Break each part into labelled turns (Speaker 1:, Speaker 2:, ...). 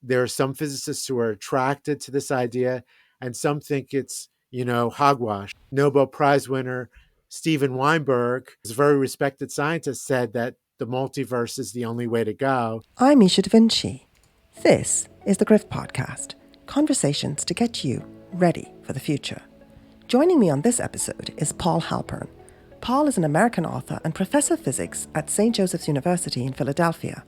Speaker 1: there are some physicists who are attracted to this idea, and some think it's, hogwash. Nobel Prize winner Steven Weinberg, a very respected scientist, said that the multiverse is the only way to go.
Speaker 2: I'm Misha Da Vinci. This is the Griff Podcast, conversations to get you ready for the future. Joining me on this episode is Paul Halpern. Paul is an American author and professor of physics at St. Joseph's University in Philadelphia.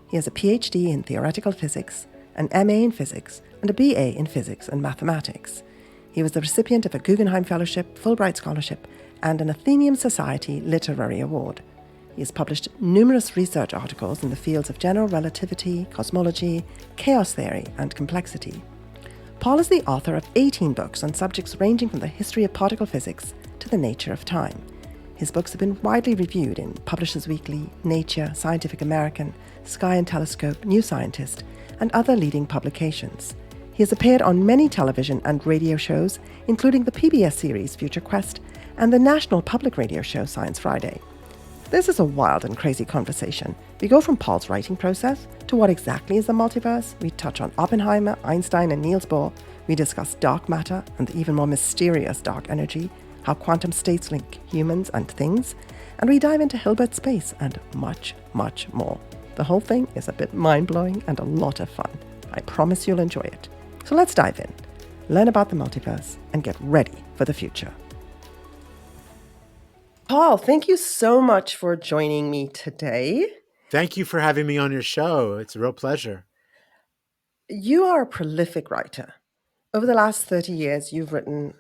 Speaker 2: He has a PhD in theoretical physics, an MA in physics, and a BA in physics and mathematics. He was the recipient of a Guggenheim Fellowship, Fulbright Scholarship, and an Athenaeum Society Literary Award. He has published numerous research articles in the fields of general relativity, cosmology, chaos theory, and complexity. Paul is the author of 18 books on subjects ranging from the history of particle physics to the nature of time. His books have been widely reviewed in Publishers Weekly, Nature, Scientific American, Sky and Telescope, New Scientist, and other leading publications. He has appeared on many television and radio shows, including the PBS series Future Quest and the national public radio show Science Friday. This is a wild and crazy conversation. We go from Paul's writing process to what exactly is the multiverse. We touch on Oppenheimer, Einstein, and Niels Bohr. We discuss dark matter and the even more mysterious dark energy, how quantum states link humans and things, and we dive into Hilbert space and much, much more. The whole thing is a bit mind-blowing and a lot of fun. I promise you'll enjoy it. So let's dive in, learn about the multiverse, and get ready for the future. Paul, thank you so much for joining me today.
Speaker 1: Thank you for having me on your show. It's a real pleasure.
Speaker 2: You are a prolific writer. Over the last 30 years, you've written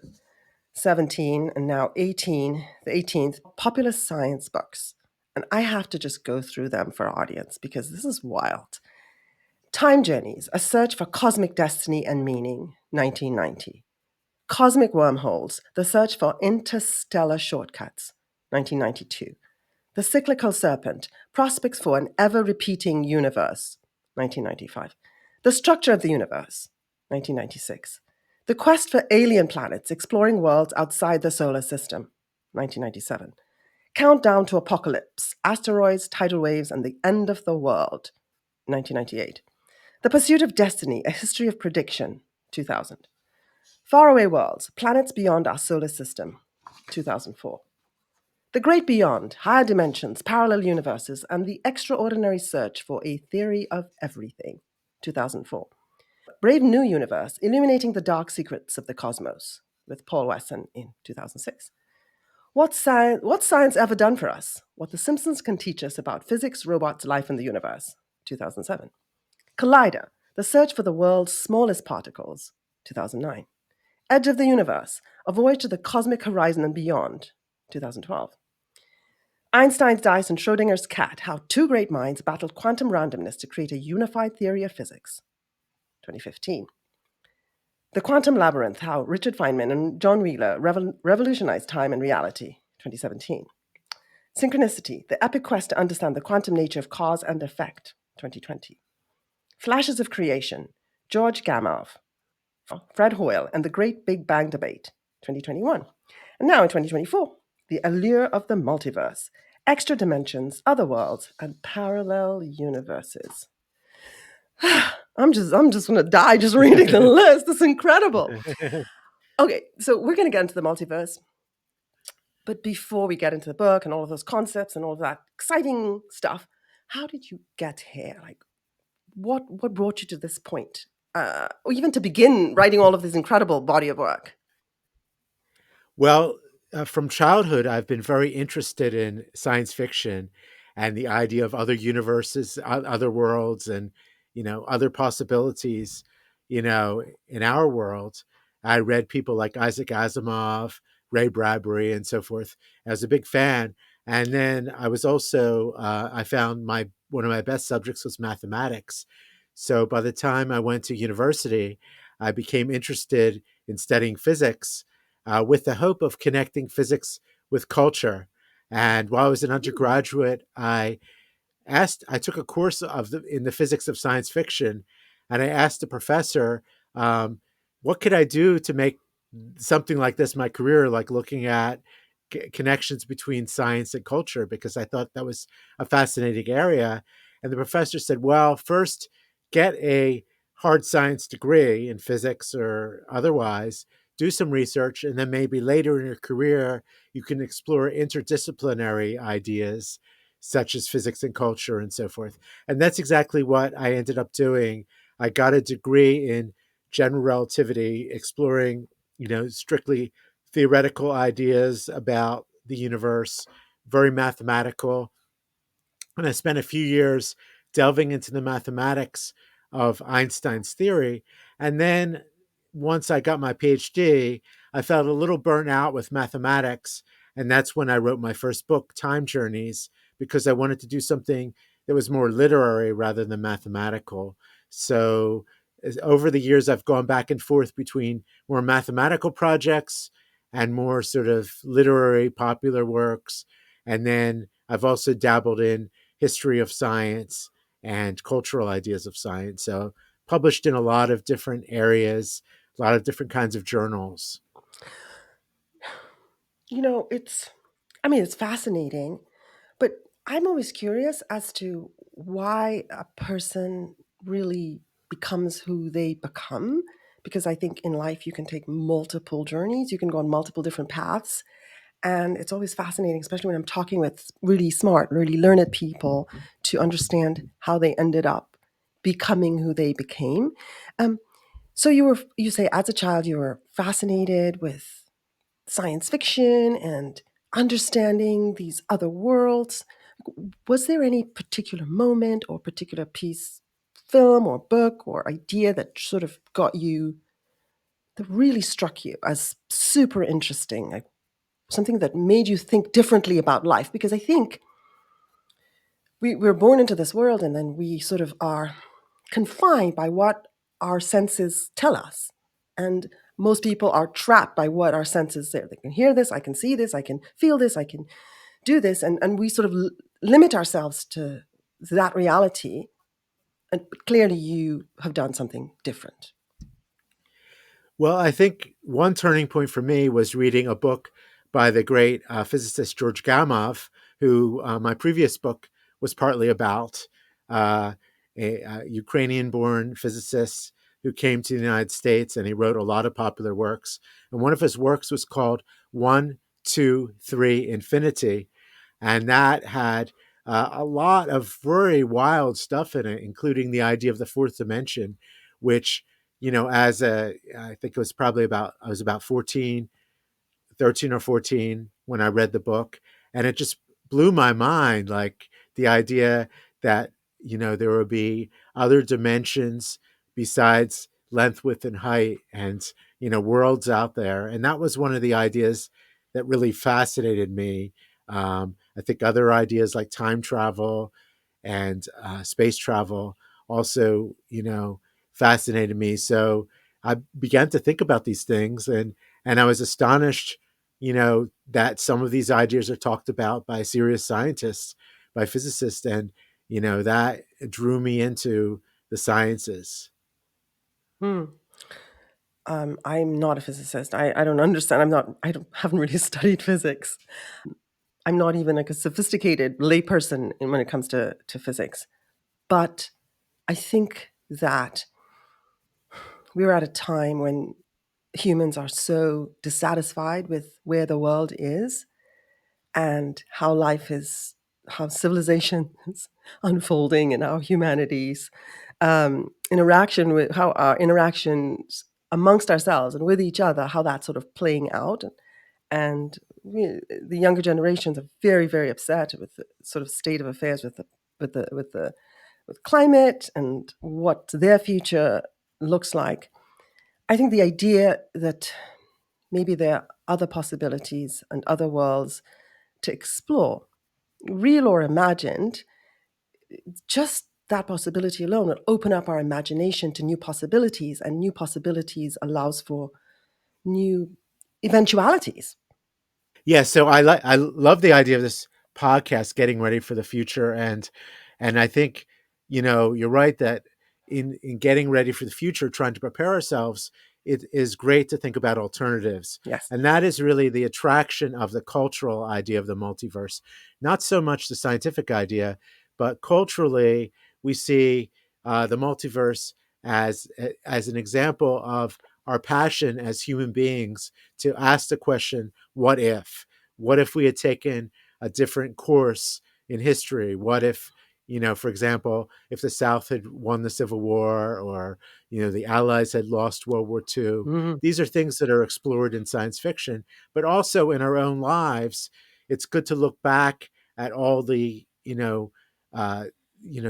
Speaker 2: 17 and now 18, the 18th popular science books. And I have to just go through them for our audience because this is wild. Time Journeys, A Search for Cosmic Destiny and Meaning, 1990. Cosmic Wormholes, The Search for Interstellar Shortcuts, 1992. The Cyclical Serpent, Prospects for an Ever-Repeating Universe, 1995. The Structure of the Universe, 1996. The Quest for Alien Planets, Exploring Worlds Outside the Solar System, 1997. Countdown to Apocalypse, Asteroids, Tidal Waves, and the End of the World, 1998. The Pursuit of Destiny, A History of Prediction, 2000. Faraway Worlds, Planets Beyond Our Solar System, 2004. The Great Beyond, Higher Dimensions, Parallel Universes, and the Extraordinary Search for a Theory of Everything, 2004. Brave New Universe, Illuminating the Dark Secrets of the Cosmos, with Paul Wesson in 2006. What's science ever done for us? What the Simpsons can teach us about physics, robots, life, and the universe, 2007. Collider, The Search for the World's Smallest Particles, 2009. Edge of the Universe, A Voyage to the Cosmic Horizon and Beyond, 2012. Einstein's Dice and Schrödinger's Cat, How Two Great Minds Battled Quantum Randomness to Create a Unified Theory of Physics, 2015. The Quantum Labyrinth, How Richard Feynman and John Wheeler Revolutionized Time and Reality, 2017. Synchronicity, The Epic Quest to Understand the Quantum Nature of Cause and Effect, 2020. Flashes of Creation, George Gamow, Fred Hoyle, and the Great Big Bang Debate, 2021. And now in 2024, The Allure of the Multiverse, Extra Dimensions, Other Worlds, and Parallel Universes. I'm just going to die just reading the list. It's incredible. Okay, so we're going to get into the multiverse. But before we get into the book and all of those concepts and all of that exciting stuff, how did you get here? Like, what brought you to this point? Or even to begin writing all of this incredible body of work?
Speaker 1: Well, from childhood, I've been very interested in science fiction and the idea of other universes, other worlds, and, other possibilities, in our world. I read people like Isaac Asimov, Ray Bradbury, and so forth. I was a big fan. And then I was also, I found one of my best subjects was mathematics. So by the time I went to university, I became interested in studying physics with the hope of connecting physics with culture. And while I was an undergraduate, I took a course in the physics of science fiction, and I asked the professor, what could I do to make something like this my career, like looking at connections between science and culture, because I thought that was a fascinating area. And the professor said, well, first get a hard science degree in physics or otherwise, do some research, and then maybe later in your career, you can explore interdisciplinary ideas such as physics and culture and so forth. And that's exactly what I ended up doing. I got a degree in general relativity, exploring, strictly theoretical ideas about the universe, very mathematical. And I spent a few years delving into the mathematics of Einstein's theory. And then once I got my PhD, I felt a little burnt out with mathematics. And that's when I wrote my first book, Time Journeys, because I wanted to do something that was more literary rather than mathematical. So over the years, I've gone back and forth between more mathematical projects and more sort of literary popular works. And then I've also dabbled in history of science and cultural ideas of science. So published in a lot of different areas, a lot of different kinds of journals.
Speaker 2: It's fascinating, but I'm always curious as to why a person really becomes who they become. Because I think in life you can take multiple journeys, you can go on multiple different paths. And it's always fascinating, especially when I'm talking with really smart, really learned people, to understand how they ended up becoming who they became. Um, so you say as a child you were fascinated with science fiction and understanding these other worlds. Was there any particular moment or particular piece, film or book or idea that sort of got you, that really struck you as super interesting, like something that made you think differently about life? Because I think we're born into this world and then we sort of are confined by what our senses tell us. And most people are trapped by what our senses say. They can hear this, I can see this, I can feel this, I can do this. And we sort of limit ourselves to that reality. And clearly, you have done something different.
Speaker 1: Well, I think one turning point for me was reading a book by the great physicist George Gamow, who my previous book was partly about, uh, a Ukrainian born physicist who came to the United States, and he wrote a lot of popular works. And one of his works was called One, Two, Three, Infinity. And that had a lot of very wild stuff in it, including the idea of the fourth dimension, which, I think it was probably I was about 14, 13 or 14 when I read the book. And it just blew my mind. Like the idea that, there would be other dimensions besides length, width, and height, and, worlds out there. And that was one of the ideas that really fascinated me. I think other ideas like time travel and space travel also, fascinated me. So I began to think about these things, and I was astonished, that some of these ideas are talked about by serious scientists, by physicists, and that drew me into the sciences.
Speaker 2: Hmm. I'm not a physicist. I don't understand. I don't, haven't really studied physics. I'm not even like a sophisticated layperson when it comes to physics. But I think that we're at a time when humans are so dissatisfied with where the world is and how life is, how civilization is unfolding, and how humanity's interaction with, how our interactions amongst ourselves and with each other, how that's sort of playing out. And the younger generations are very, very upset with the sort of state of affairs with climate and what their future looks like. I think the idea that maybe there are other possibilities and other worlds to explore, real or imagined, just that possibility alone will open up our imagination to new possibilities, and new possibilities allows for new eventualities.
Speaker 1: Yeah, so I love the idea of this podcast, getting ready for the future, and I think, you're right that in getting ready for the future, trying to prepare ourselves, it is great to think about alternatives.
Speaker 2: Yes.
Speaker 1: And that is really the attraction of the cultural idea of the multiverse, not so much the scientific idea, but culturally we see the multiverse as an example of our passion as human beings to ask the question, what if? What if we had taken a different course in history? What if, for example, if the South had won the Civil War, or, the Allies had lost World War II?
Speaker 2: Mhm.
Speaker 1: These are things that are explored in science fiction, but also in our own lives. It's good to look back at all the, uh,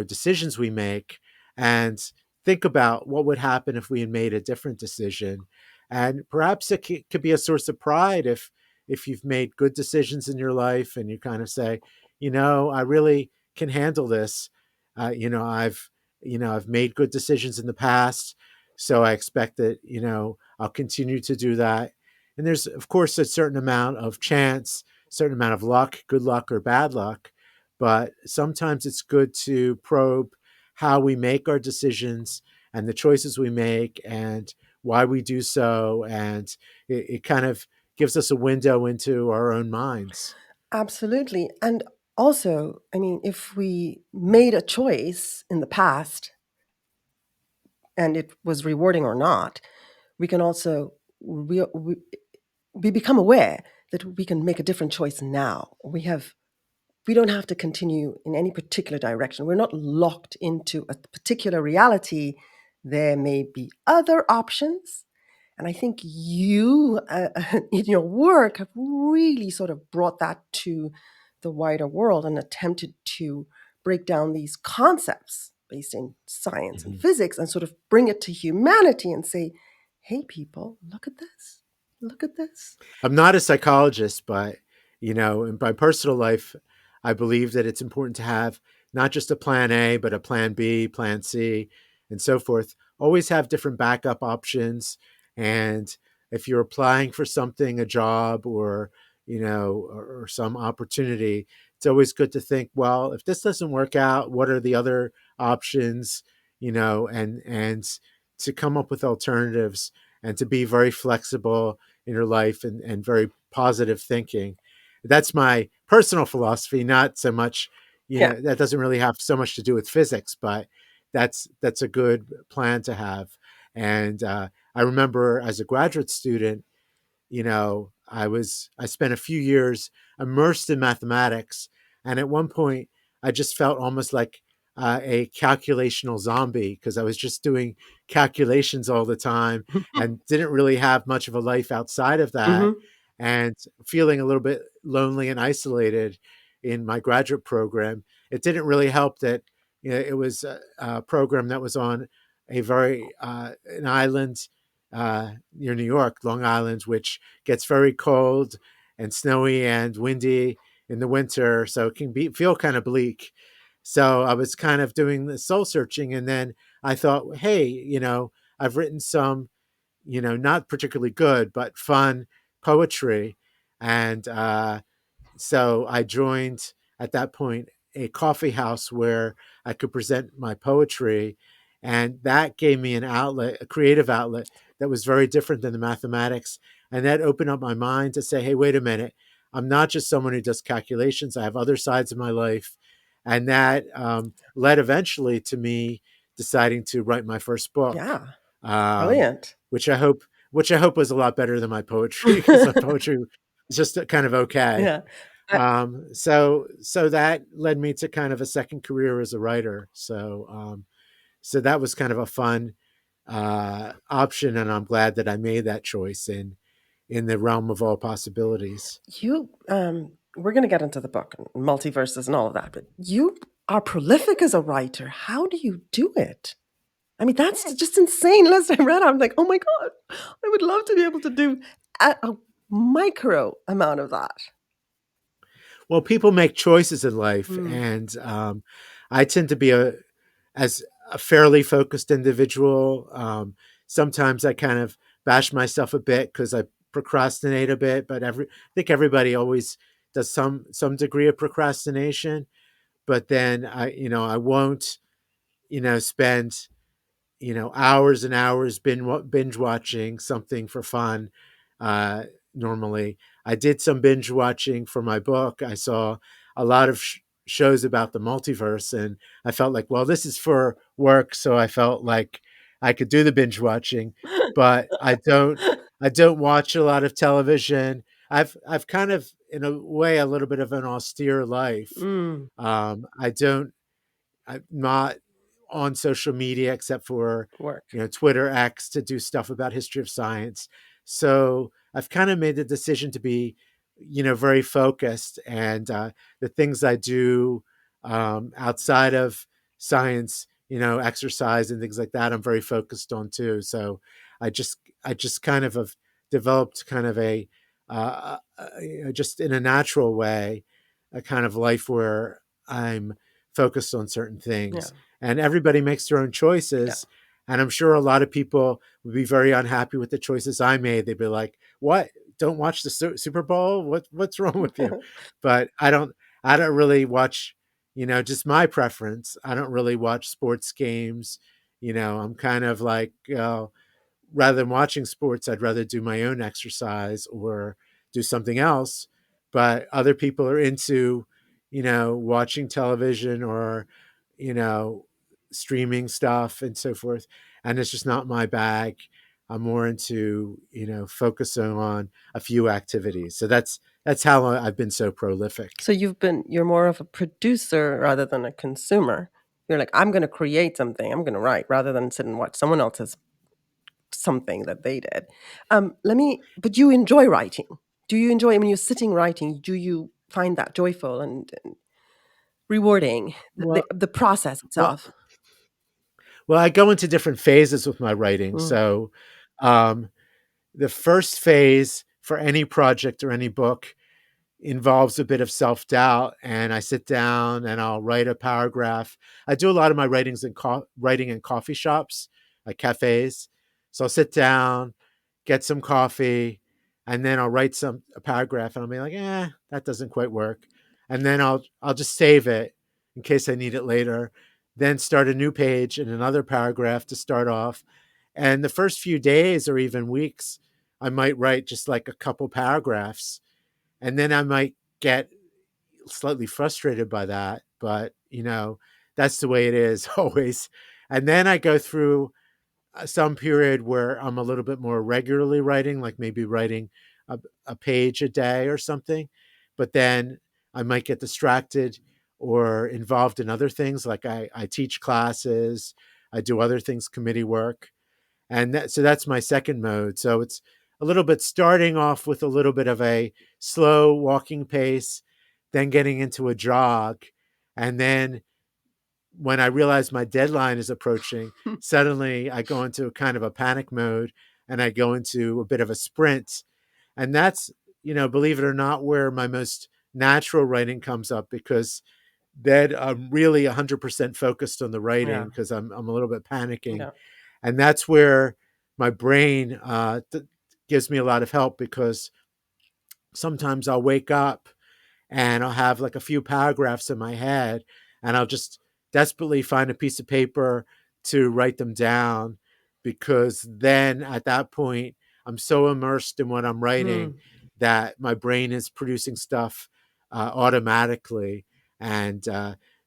Speaker 1: decisions we make, and think about what would happen if we had made a different decision. And perhaps it could be a source of pride if you've made good decisions in your life, and you kind of say, I really can handle this. I've made good decisions in the past, so I expect that I'll continue to do that. And there's, of course, a certain amount of chance, certain amount of luck, good luck or bad luck, but sometimes it's good to probe how we make our decisions and the choices we make and why we do so. And it kind of gives us a window into our own minds.
Speaker 2: Absolutely. And also, I mean, if we made a choice in the past and it was rewarding or not, we can also we become aware that we can make a different choice now. We don't have to continue in any particular direction. We're not locked into a particular reality. There may be other options. And I think you, in your work, have really sort of brought that to the wider world and attempted to break down these concepts based in science and
Speaker 1: Mhm.
Speaker 2: physics and sort of bring it to humanity and say, hey, people, look at this. Look at this.
Speaker 1: I'm not a psychologist, but in my personal life, I believe that it's important to have not just a plan A, but a plan B, plan C, and so forth. Always have different backup options. And if you're applying for something, a job, or some opportunity, it's always good to think, well, if this doesn't work out, what are the other options? And to come up with alternatives, and to be very flexible in your life, and very positive thinking. That's my personal philosophy, not so much,
Speaker 2: Yeah.
Speaker 1: that doesn't really have so much to do with physics, but that's a good plan to have. And I remember as a graduate student, I spent a few years immersed in mathematics, and at one point I just felt almost like a calculational zombie, because I was just doing calculations all the time and didn't really have much of a life outside of that,
Speaker 2: Hmm.
Speaker 1: and feeling a little bit lonely and isolated in my graduate program. It didn't really help that it was a program that was on an island near New York, Long Island, which gets very cold and snowy and windy in the winter, so it can feel kind of bleak. So I was kind of doing the soul searching, and then I thought, hey, I've written some, not particularly good but fun poetry, and so I joined at that point a coffee house where I could present my poetry. And that gave me an outlet, a creative outlet that was very different than the mathematics. And that opened up my mind to say, hey, wait a minute. I'm not just someone who does calculations, I have other sides of my life. And that led eventually to me deciding to write my first book,
Speaker 2: Yeah.
Speaker 1: um,
Speaker 2: Brilliant.
Speaker 1: which I hope which I hope was a lot better than my poetry, because my poetry was just kind of okay.
Speaker 2: Yeah. I,
Speaker 1: So that led me to kind of a second career as a writer. So that was kind of a fun option, and I'm glad that I made that choice in the realm of all possibilities.
Speaker 2: we're going to get into the book and multiverses and all of that, but you are prolific as a writer. How do you do it? I mean, that's just insane. Last I read, I'm like, oh my God, I would love to be able to do a micro amount of that.
Speaker 1: Well, people make choices in life,
Speaker 2: Mm.
Speaker 1: and I tend to be as a fairly focused individual. Sometimes I kind of bash myself a bit because I procrastinate a bit, but I think everybody always does some degree of procrastination. But then I won't spend hours and hours binge watching something for fun. Uh, Normally, I did some binge watching for my book. I saw a lot of shows about the multiverse, and I felt like, well, this is for work, so I felt like I could do the binge watching, but I don't watch a lot of television. I've kind of, in a way, a little bit of an austere life.
Speaker 2: Mm,
Speaker 1: I don't I'm not on social media except for,
Speaker 2: work.
Speaker 1: Twitter X to do stuff about history of science. So I've kind of made the decision to be, very focused, and the things I do outside of science, exercise and things like that, I'm very focused on too. So I just kind of have developed kind of just in a natural way, a kind of life where I'm focused on certain
Speaker 2: Yeah,
Speaker 1: things. And everybody makes their own
Speaker 2: yeah.
Speaker 1: choices. And I'm sure a lot of people would be very unhappy with the choices I made. They'd be like, "What? Don't watch the Super Bowl? What's wrong with you?" But I don't really watch, just my preference. I don't really watch sports games. I'm kind of like, rather than watching sports, I'd rather do my own exercise or do something else. But other people are into, watching television or, you know, streaming stuff and so forth. And it's just not my bag. I'm more into, focusing on a few activities. So that's how I've been so prolific.
Speaker 2: So you're more of a producer rather than a consumer. You're like, I'm going to create something. I'm going to write rather than sit and watch someone else's something that they did. But you enjoy writing. Do you enjoy, when you're sitting writing, do you find that joyful and rewarding,
Speaker 1: Well,
Speaker 2: the process
Speaker 1: well,
Speaker 2: itself?
Speaker 1: well, I go into different phases with my writing.
Speaker 2: Mm,
Speaker 1: So, um, the first phase for any project or any book involves a bit of self-doubt, and I sit down and I'll write a paragraph. I do a lot of my writing in coffee shops, like cafes. So I'll sit down, get some coffee, and then I'll write a paragraph, and I'll be like, that doesn't quite work. And then I'll just save it in case I need it later. Then start a new page and another paragraph to start off. And the first few days or even weeks, I might write just like a couple paragraphs, and then I might get slightly frustrated by that, but that's the way it is always. And then I go through some period where I'm a little bit more regularly writing, like maybe writing a page a day or something. But then I might get distracted or involved in other things, like I teach classes, I do other things, committee work, and so that's my second mode. So it's a little bit starting off with a little bit of a slow walking pace, then getting into a jog, and then when I realize my deadline is approaching, suddenly I go into a kind of a panic mode, and I go into a bit of a sprint. And that's, believe it or not, where my most natural writing comes up, because then I'm really 100% focused on the
Speaker 2: yeah,
Speaker 1: writing because I'm a little bit panicking.
Speaker 2: yeah.
Speaker 1: And that's where my brain gives me a lot of help, because sometimes I'll wake up and I'll have like a few paragraphs in my head, and I'll just desperately find a piece of paper to write them down, because then at that point I'm so immersed in what I'm writing
Speaker 2: Mm,
Speaker 1: that my brain is producing stuff automatically. And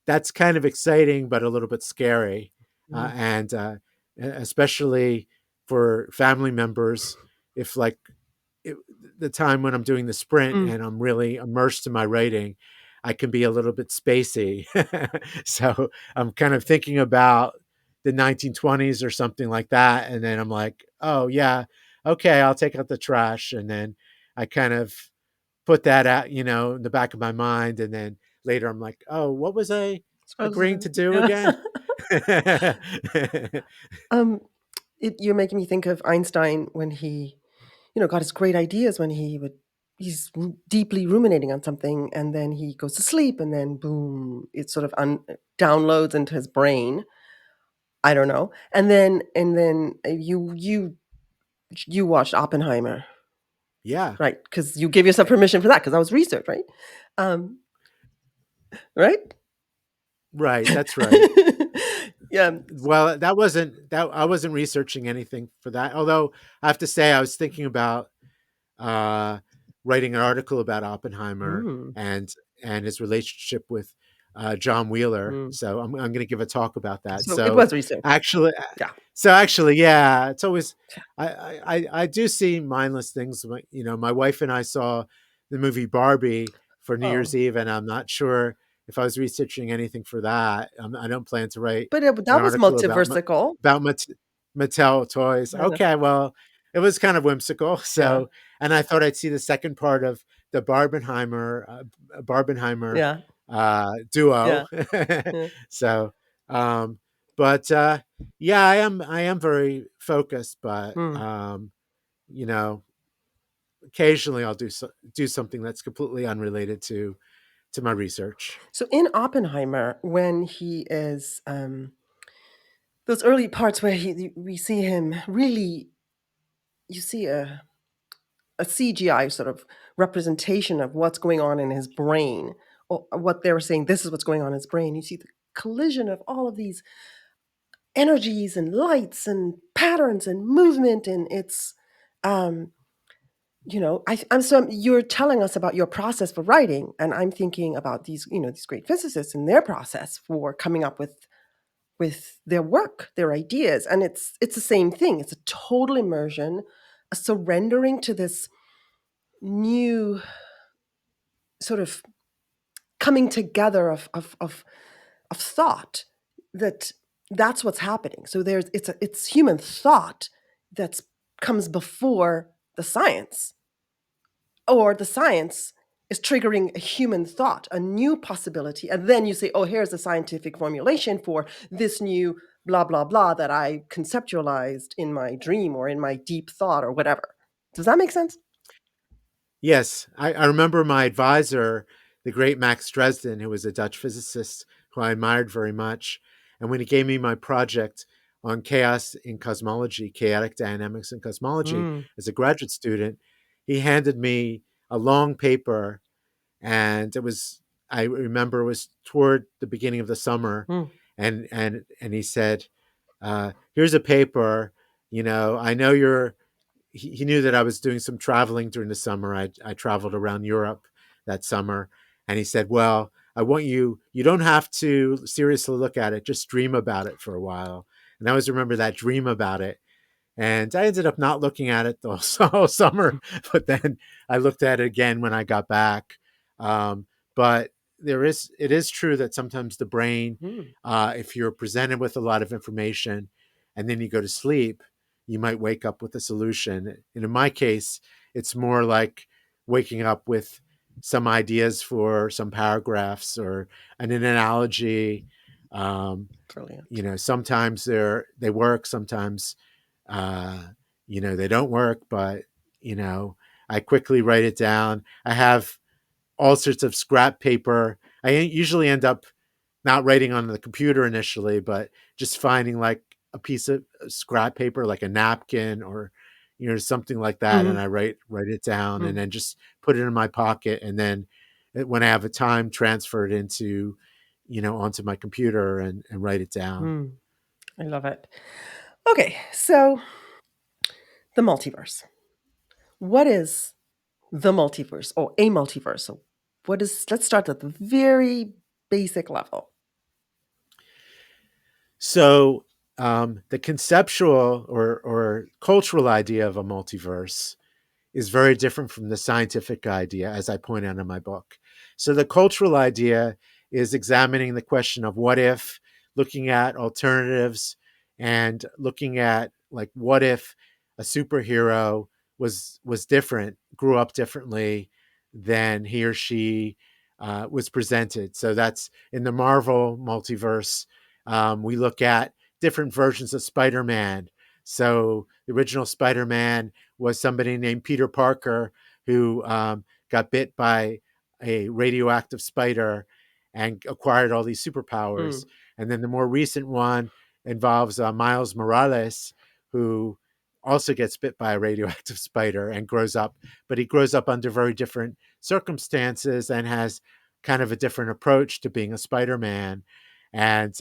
Speaker 1: that's kind of exciting but a little bit scary,
Speaker 2: mm,
Speaker 1: and especially for family members, if like it, the time when I'm doing the sprint
Speaker 2: mm.
Speaker 1: and I'm really immersed in my writing, I can be a little bit spacey. So I'm kind of thinking about the 1920s or something like that. And then I'm like, oh, yeah, okay, I'll take out the trash. And then I kind of put that out, in the back of my mind. And then later I'm like, oh, what was I agreeing to do
Speaker 2: Yeah.
Speaker 1: again?
Speaker 2: Um, you're making me think of Einstein when he, got his great ideas when he's deeply ruminating on something and then he goes to sleep and then boom, it sort of downloads into his brain. I don't know. And then you watched Oppenheimer,
Speaker 1: Yeah,
Speaker 2: right? Because you gave yourself permission for that because that was research, right? Um, right?
Speaker 1: right. That's right.
Speaker 2: Yeah.
Speaker 1: Well, that I wasn't researching anything for that. Although I have to say, I was thinking about uh, writing an article about Oppenheimer
Speaker 2: Mm,
Speaker 1: and his relationship with John Wheeler.
Speaker 2: Mm.
Speaker 1: So I'm going to give a talk about that.
Speaker 2: So it was recent.
Speaker 1: Actually,
Speaker 2: Yeah.
Speaker 1: actually, yeah, it's always I do see mindless things. My wife and I saw the movie Barbie for New Year's
Speaker 2: Oh,
Speaker 1: Eve, and I'm not sure if I was researching anything for that. I don't plan to write
Speaker 2: but
Speaker 1: an
Speaker 2: that was
Speaker 1: article about
Speaker 2: multiversical.
Speaker 1: about Mattel toys.
Speaker 2: Yeah.
Speaker 1: Okay, well, it was kind of whimsical.
Speaker 2: Yeah.
Speaker 1: So, and I thought I'd see the second part of the Barbenheimer
Speaker 2: Yeah.
Speaker 1: duo.
Speaker 2: Yeah. Yeah.
Speaker 1: So, um, but yeah, I am very focused, but
Speaker 2: Mm.
Speaker 1: you know, occasionally I'll do something that's completely unrelated to my research.
Speaker 2: So in Oppenheimer, when he is those early parts where we see him really, you see a CGI sort of representation of what's going on in his brain, or what they were saying. This is what's going on in his brain. You see the collision of all of these energies and lights and patterns and movement, and it's um, I'm so you're telling us about your process for writing, and I'm thinking about these great physicists and their process for coming up with their work, their ideas, and it's the same thing. It's a total immersion, a surrendering to this new sort of coming together of thought, that that's what's happening. So it's human thought that's comes before the science, or the science is triggering a human thought, a new possibility, and then you say, oh, here's a scientific formulation for this new blah blah blah that I conceptualized in my dream or in my deep thought or whatever. Does that make sense?
Speaker 1: Yes, I remember my advisor, the great Max Dresden, who was a Dutch physicist who I admired very much. And when he gave me my project on chaos in cosmology, chaotic dynamics in cosmology,
Speaker 2: Mm,
Speaker 1: as a graduate student, he handed me a long paper. And I remember it was toward the beginning of the summer.
Speaker 2: mm,
Speaker 1: And he said, here's a paper. I know he knew that I was doing some traveling during the summer. I traveled around Europe that summer. And he said, well, I want you don't have to seriously look at it. Just dream about it for a while. And I always remember that dream about it. And I ended up not looking at it the whole summer, but then I looked at it again when I got back. Um, but it is true that sometimes the brain,
Speaker 2: mm,
Speaker 1: if you're presented with a lot of information and then you go to sleep, you might wake up with a solution. And in my case, it's more like waking up with some ideas for some paragraphs or an analogy. Um,
Speaker 2: brilliant.
Speaker 1: Sometimes they work, sometimes uh, they don't work, but you know, I quickly write it down. I have all sorts of scrap paper. I usually end up not writing on the computer initially, but just finding like a piece of scrap paper, like a napkin or something like that, and
Speaker 2: Mhm,
Speaker 1: I write it down, and
Speaker 2: mm,
Speaker 1: then just put it in my pocket, and then when I have a time, transfer it into onto my computer and write it down.
Speaker 2: mm. I love it. Okay, so the multiverse. What is the multiverse or a multiverse? So what is, let's start at the very basic level.
Speaker 1: So the conceptual or cultural idea of a multiverse is very different from the scientific idea, as I point out in my book. So the cultural idea is examining the question of what if, looking at alternatives, and looking at like what if a superhero was different, grew up differently than he or she was presented. So that's in the Marvel multiverse. We look at different versions of Spider-Man. So the original Spider-Man was somebody named Peter Parker who got bit by a radioactive spider and acquired all these superpowers.
Speaker 2: Mm,
Speaker 1: And then the more recent one involves Miles Morales, who also gets bit by a radioactive spider and grows up, but he grows up under very different circumstances and has kind of a different approach to being a Spider-Man. And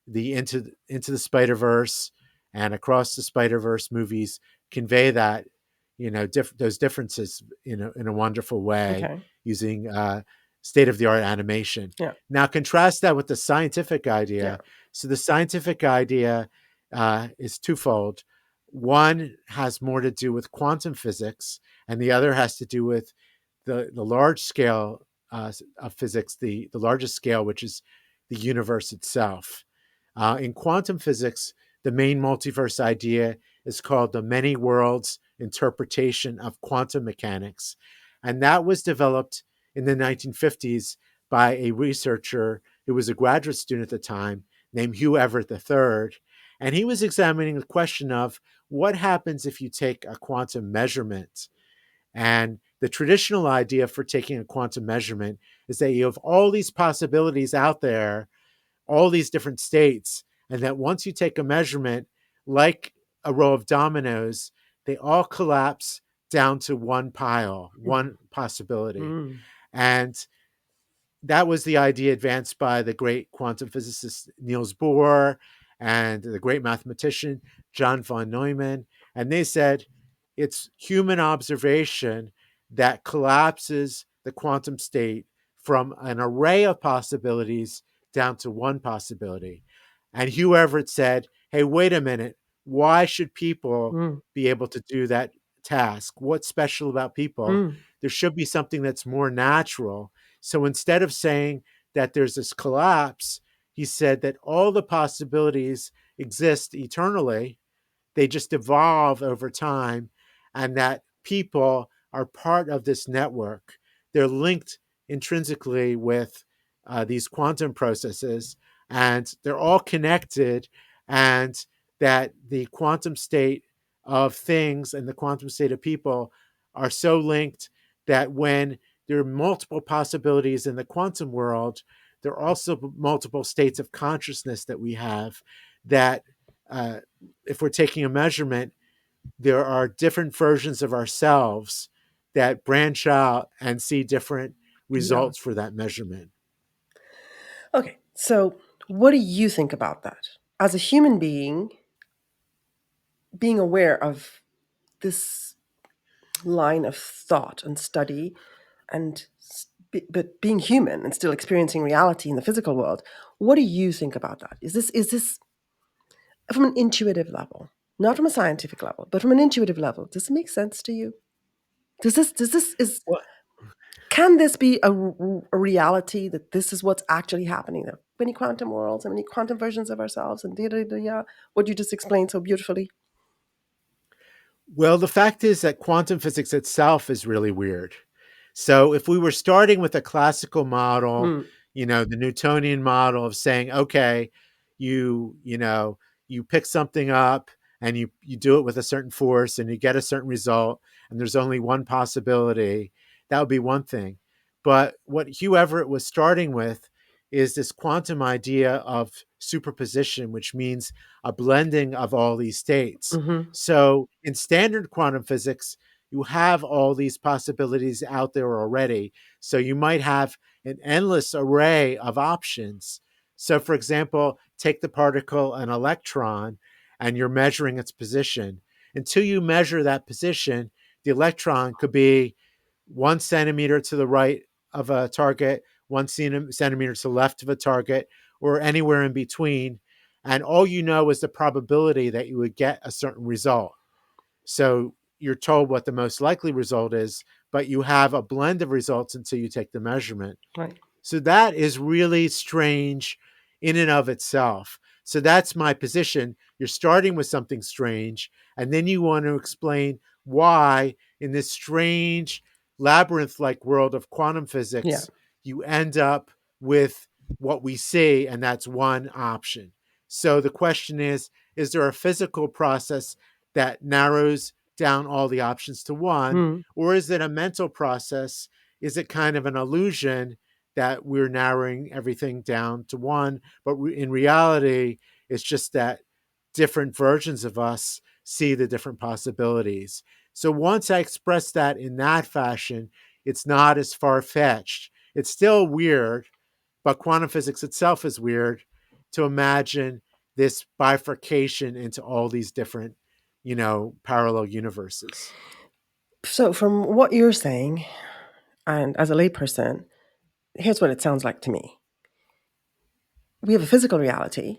Speaker 1: the into the Spider Verse and Across the Spider Verse movies convey that those differences in a wonderful way
Speaker 2: okay.
Speaker 1: using state of the art animation.
Speaker 2: Yeah.
Speaker 1: Now, contrast that with the scientific
Speaker 2: Yeah.
Speaker 1: idea. So, the scientific idea is twofold. One has more to do with quantum physics, and the other has to do with the large scale of physics, the largest scale, which is the universe itself. In quantum physics, the main multiverse idea is called the many worlds interpretation of quantum mechanics. And that was developed in the 1950s by a researcher who was a graduate student at the time named Hugh Everett III. And he was examining the question of what happens if you take a quantum measurement. And the traditional idea for taking a quantum measurement is that you have all these possibilities out there, all these different states, and that once you take a measurement, like a row of dominoes, they all collapse down to one pile, one possibility.
Speaker 2: Mm.
Speaker 1: And that was the idea advanced by the great quantum physicist Niels Bohr and the great mathematician John von Neumann. And they said it's human observation that collapses the quantum state from an array of possibilities down to one possibility. And Hugh Everett said, hey, wait a minute. Why should people
Speaker 2: Mm.
Speaker 1: be able to do that task? What's special about people?
Speaker 2: Mm.
Speaker 1: There should be something that's more natural. So instead of saying that there's this collapse, he said that all the possibilities exist eternally, they just evolve over time, and that people are part of this network. They're linked intrinsically with these quantum processes, and they're all connected, and that the quantum state of things and the quantum state of people are so linked that when there are multiple possibilities in the quantum world, there are also multiple states of consciousness that we have that uh, if we're taking a measurement, there are different versions of ourselves that branch out and see different
Speaker 2: Yeah.
Speaker 1: results for that measurement.
Speaker 2: Okay. So, what do you think about that? As a human being, being aware of this line of thought and study, and but being human and still experiencing reality in the physical world, what do you think about that? Is this from an intuitive level, not from a scientific level, but from an intuitive level? Does it make sense to you? Does this is
Speaker 1: Well,
Speaker 2: can this be a reality that this is what's actually happening? There are many quantum worlds and many quantum versions of ourselves, and what you just explained so beautifully.
Speaker 1: Well, the fact is that quantum physics itself is really weird. So if we were starting with a classical model,
Speaker 2: Mm.
Speaker 1: the Newtonian model of saying, okay, you know, you pick something up and you do it with a certain force and you get a certain result and there's only one possibility, that would be one thing. But what Hugh Everett was starting with is this quantum idea of superposition, which means a blending of all these states.
Speaker 2: Hmm.
Speaker 1: So in standard quantum physics, you have all these possibilities out there already. So you might have an endless array of options. So, for example, take the particle an electron and you're measuring its position. Until you measure that position, the electron could be 1 centimeter to the right of a target, 1 centimeter to the left of a target, or anywhere in between. And all you know is the probability that you would get a certain result. So you're told what the most likely result is, but you have a blend of results until you take the measurement.
Speaker 2: Right.
Speaker 1: So that is really strange in and of itself. So that's my position. You're starting with something strange, and then you want to explain why, in this strange labyrinth like world of quantum
Speaker 2: Yeah.
Speaker 1: physics, you end up with what we see, and that's one option. So the question is there a physical process that narrows down all the options to one,
Speaker 2: Mm.
Speaker 1: or is it a mental process? Is it kind of an illusion that we're narrowing everything down to one, but in reality, it's just that different versions of us see the different possibilities. So once I express that in that fashion, it's not as far fetched. It's still weird, but quantum physics itself is weird to imagine this bifurcation into all these different, parallel universes.
Speaker 2: So, from what you're saying, and as a layperson, Here's what it sounds like to me. We have a physical reality,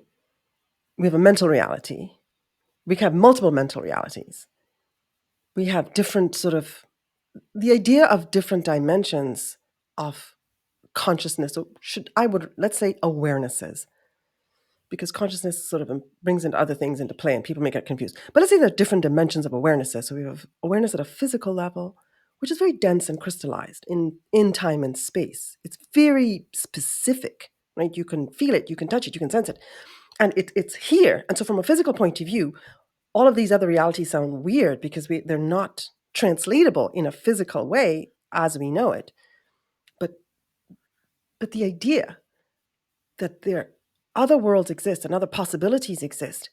Speaker 2: we have a mental reality, we have multiple mental realities. We have different sort of the idea of different dimensions of consciousness. So should I would let's say awarenesses, because consciousness sort of brings into other things into play and people may get confused. But let's say there are different dimensions of awarenesses. So we have awareness at a physical level, which is very dense and crystallized in time and space. It's very specific, right? You can feel it, you can touch it, you can sense it. And it's here. And so from a physical point of view, all of these other realities sound weird because they're not translatable in a physical way as we know it. But the idea that there other worlds exist and other possibilities exist,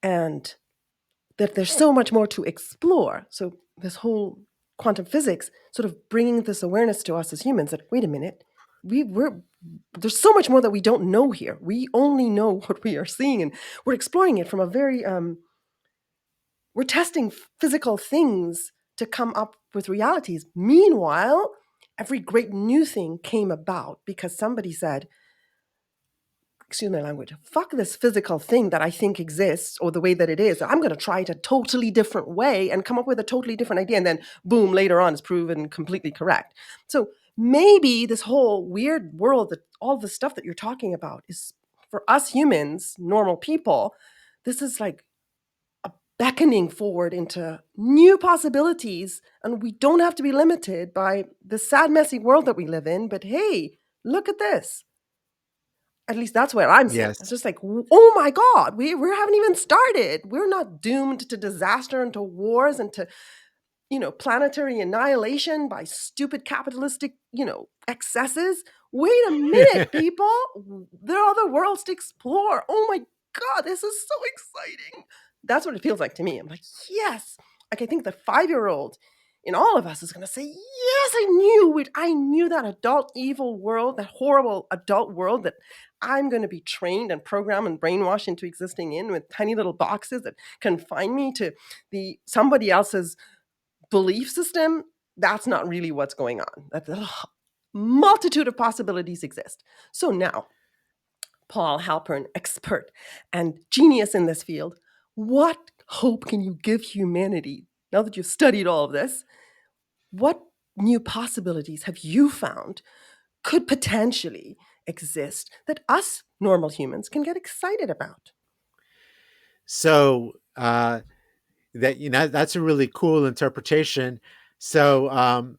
Speaker 2: and that there's so much more to explore. So this whole quantum physics sort of bringing this awareness to us as humans that wait a minute, we're there's so much more that we don't know here. We only know what we are seeing, and we're exploring it from a very we're testing physical things to come up with realities. Meanwhile, every great new thing came about because somebody said, excuse my language, fuck this physical thing that I think exists or the way that it is. I'm going to try it a totally different way and come up with a totally different idea. And then, boom, later on, it's proven completely correct. So maybe this whole weird world, that all the stuff that you're talking about is for us humans, normal people, this is like a beckoning forward into new possibilities. And we don't have to be limited by the sad, messy world that we live in. But hey, look at this. At least that's where I'm seeing. It's
Speaker 1: Yes.
Speaker 2: just like, oh my God, we haven't even started. We're not doomed to disaster and to wars and to, planetary annihilation by stupid capitalistic, excesses. Wait a minute, people. There are other worlds to explore. Oh my God, this is so exciting. That's what it feels like to me. I'm like, yes. Like, I think the 5-year-old in all of us is going to say, yes, I knew it. I knew that adult evil world, that horrible adult world that I'm going to be trained and programmed and brainwashed into existing in with tiny little boxes that confine me to somebody else's belief system. That's not really what's going on. That multitude of possibilities exist. So now, Paul Halpern, expert and genius in this field, what hope can you give humanity now that you've studied all of this? What new possibilities have you found could potentially exist that us normal humans can get excited about?
Speaker 1: So that that's a really cool interpretation. So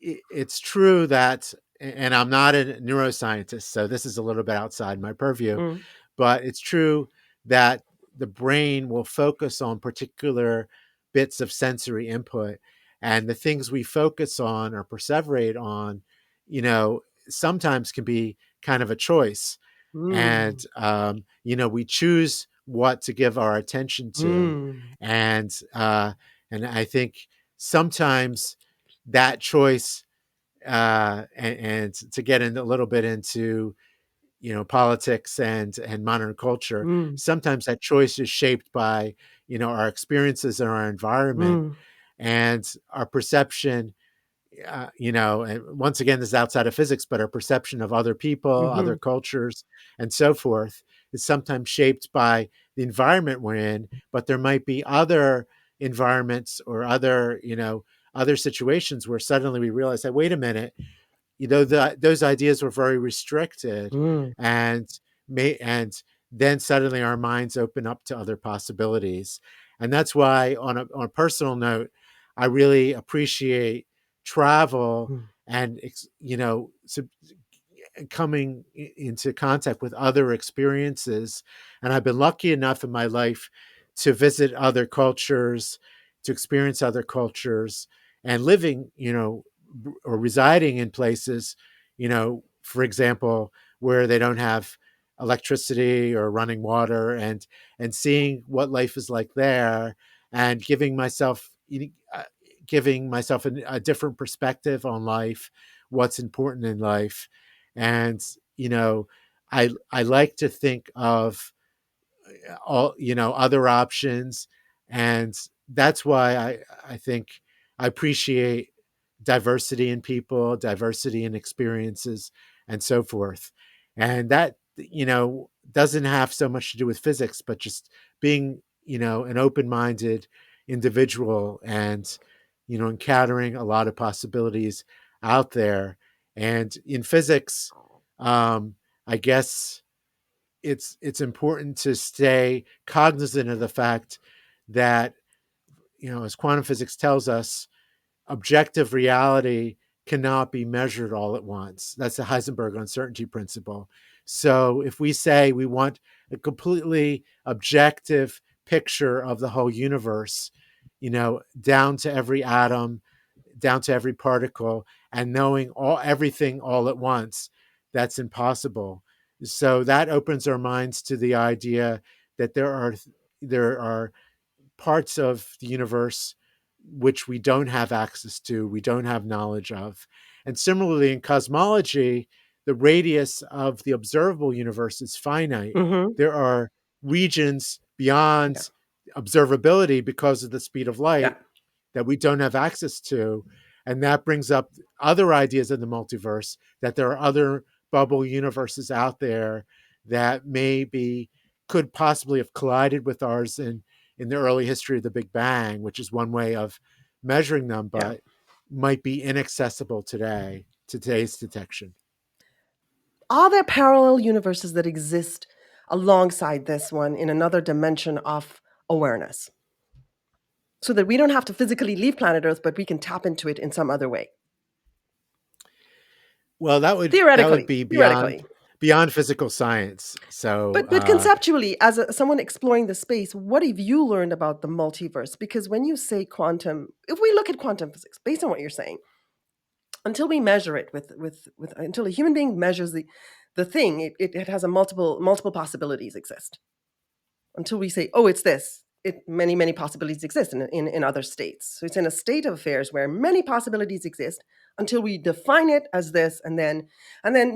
Speaker 1: it's true that, and I'm not a neuroscientist, so this is a little bit outside my purview,
Speaker 2: Mm,
Speaker 1: but it's true that the brain will focus on particular bits of sensory input, and the things we focus on or perseverate on, you know, sometimes can be kind of a choice. And
Speaker 2: mm,
Speaker 1: we choose what to give our attention to,
Speaker 2: mm,
Speaker 1: and I think sometimes that choice, and to get in a little bit into politics and modern culture,
Speaker 2: mm,
Speaker 1: sometimes that choice is shaped by our experiences and our environment
Speaker 2: mm,
Speaker 1: and our perception. And once again, this is outside of physics, but our perception of other people, other
Speaker 2: mhm,
Speaker 1: cultures, and so forth is sometimes shaped by the environment we're in. But there might be other environments or other situations where suddenly we realize that, wait a minute, those ideas were very restricted,
Speaker 2: mm,
Speaker 1: and and then suddenly our minds open up to other possibilities. And that's why, on a personal note, I really appreciate travel
Speaker 2: mm,
Speaker 1: and coming into contact with other experiences. And I've been lucky enough in my life to visit other cultures, to experience other cultures, and living, or residing in places, for example, where they don't have electricity or running water, and seeing what life is like there, and giving myself a different perspective on life, what's important in life. And I like to think of all other options, and that's why I think I appreciate diversity in people, diversity in experiences, and so forth. And that, doesn't have so much to do with physics, but just being, an open minded individual and, encountering a lot of possibilities out there. And in physics, I guess it's important to stay cognizant of the fact that, as quantum physics tells us, objective reality cannot be measured all at once. That's the Heisenberg uncertainty principle. So if we say we want a completely objective picture of the whole universe, down to every atom, down to every particle, and knowing everything all at once, that's impossible. So that opens our minds to the idea that there are parts of the universe which we don't have access to, we don't have knowledge of. And similarly, in cosmology, the radius of the observable universe is finite.
Speaker 2: Mm-hmm.
Speaker 1: There are regions
Speaker 2: Yeah.
Speaker 1: beyond observability because of the speed of
Speaker 2: Yeah.
Speaker 1: light that we don't have access to. And that brings up other ideas in the multiverse, that there are other bubble universes out there that maybe could possibly have collided with ours in the early history of the Big Bang, which is one way of measuring them,
Speaker 2: Yeah.
Speaker 1: but might be inaccessible today, to today's detection.
Speaker 2: Are there parallel universes that exist alongside this one in another dimension of awareness? So that we don't have to physically leave planet Earth, but we can tap into it in some other way.
Speaker 1: Well, that would
Speaker 2: Theoretically,
Speaker 1: be beyond
Speaker 2: theoretically.
Speaker 1: beyond physical science. So
Speaker 2: But conceptually, as someone exploring the space, what have you learned about the multiverse? Because when you say quantum, if we look at quantum physics, based on what you're saying, until we measure it with until a human being measures the thing, it has a multiple possibilities exist. Until we say, oh, it's this, many possibilities exist in other states. So it's in a state of affairs where many possibilities exist until we define it as this, and then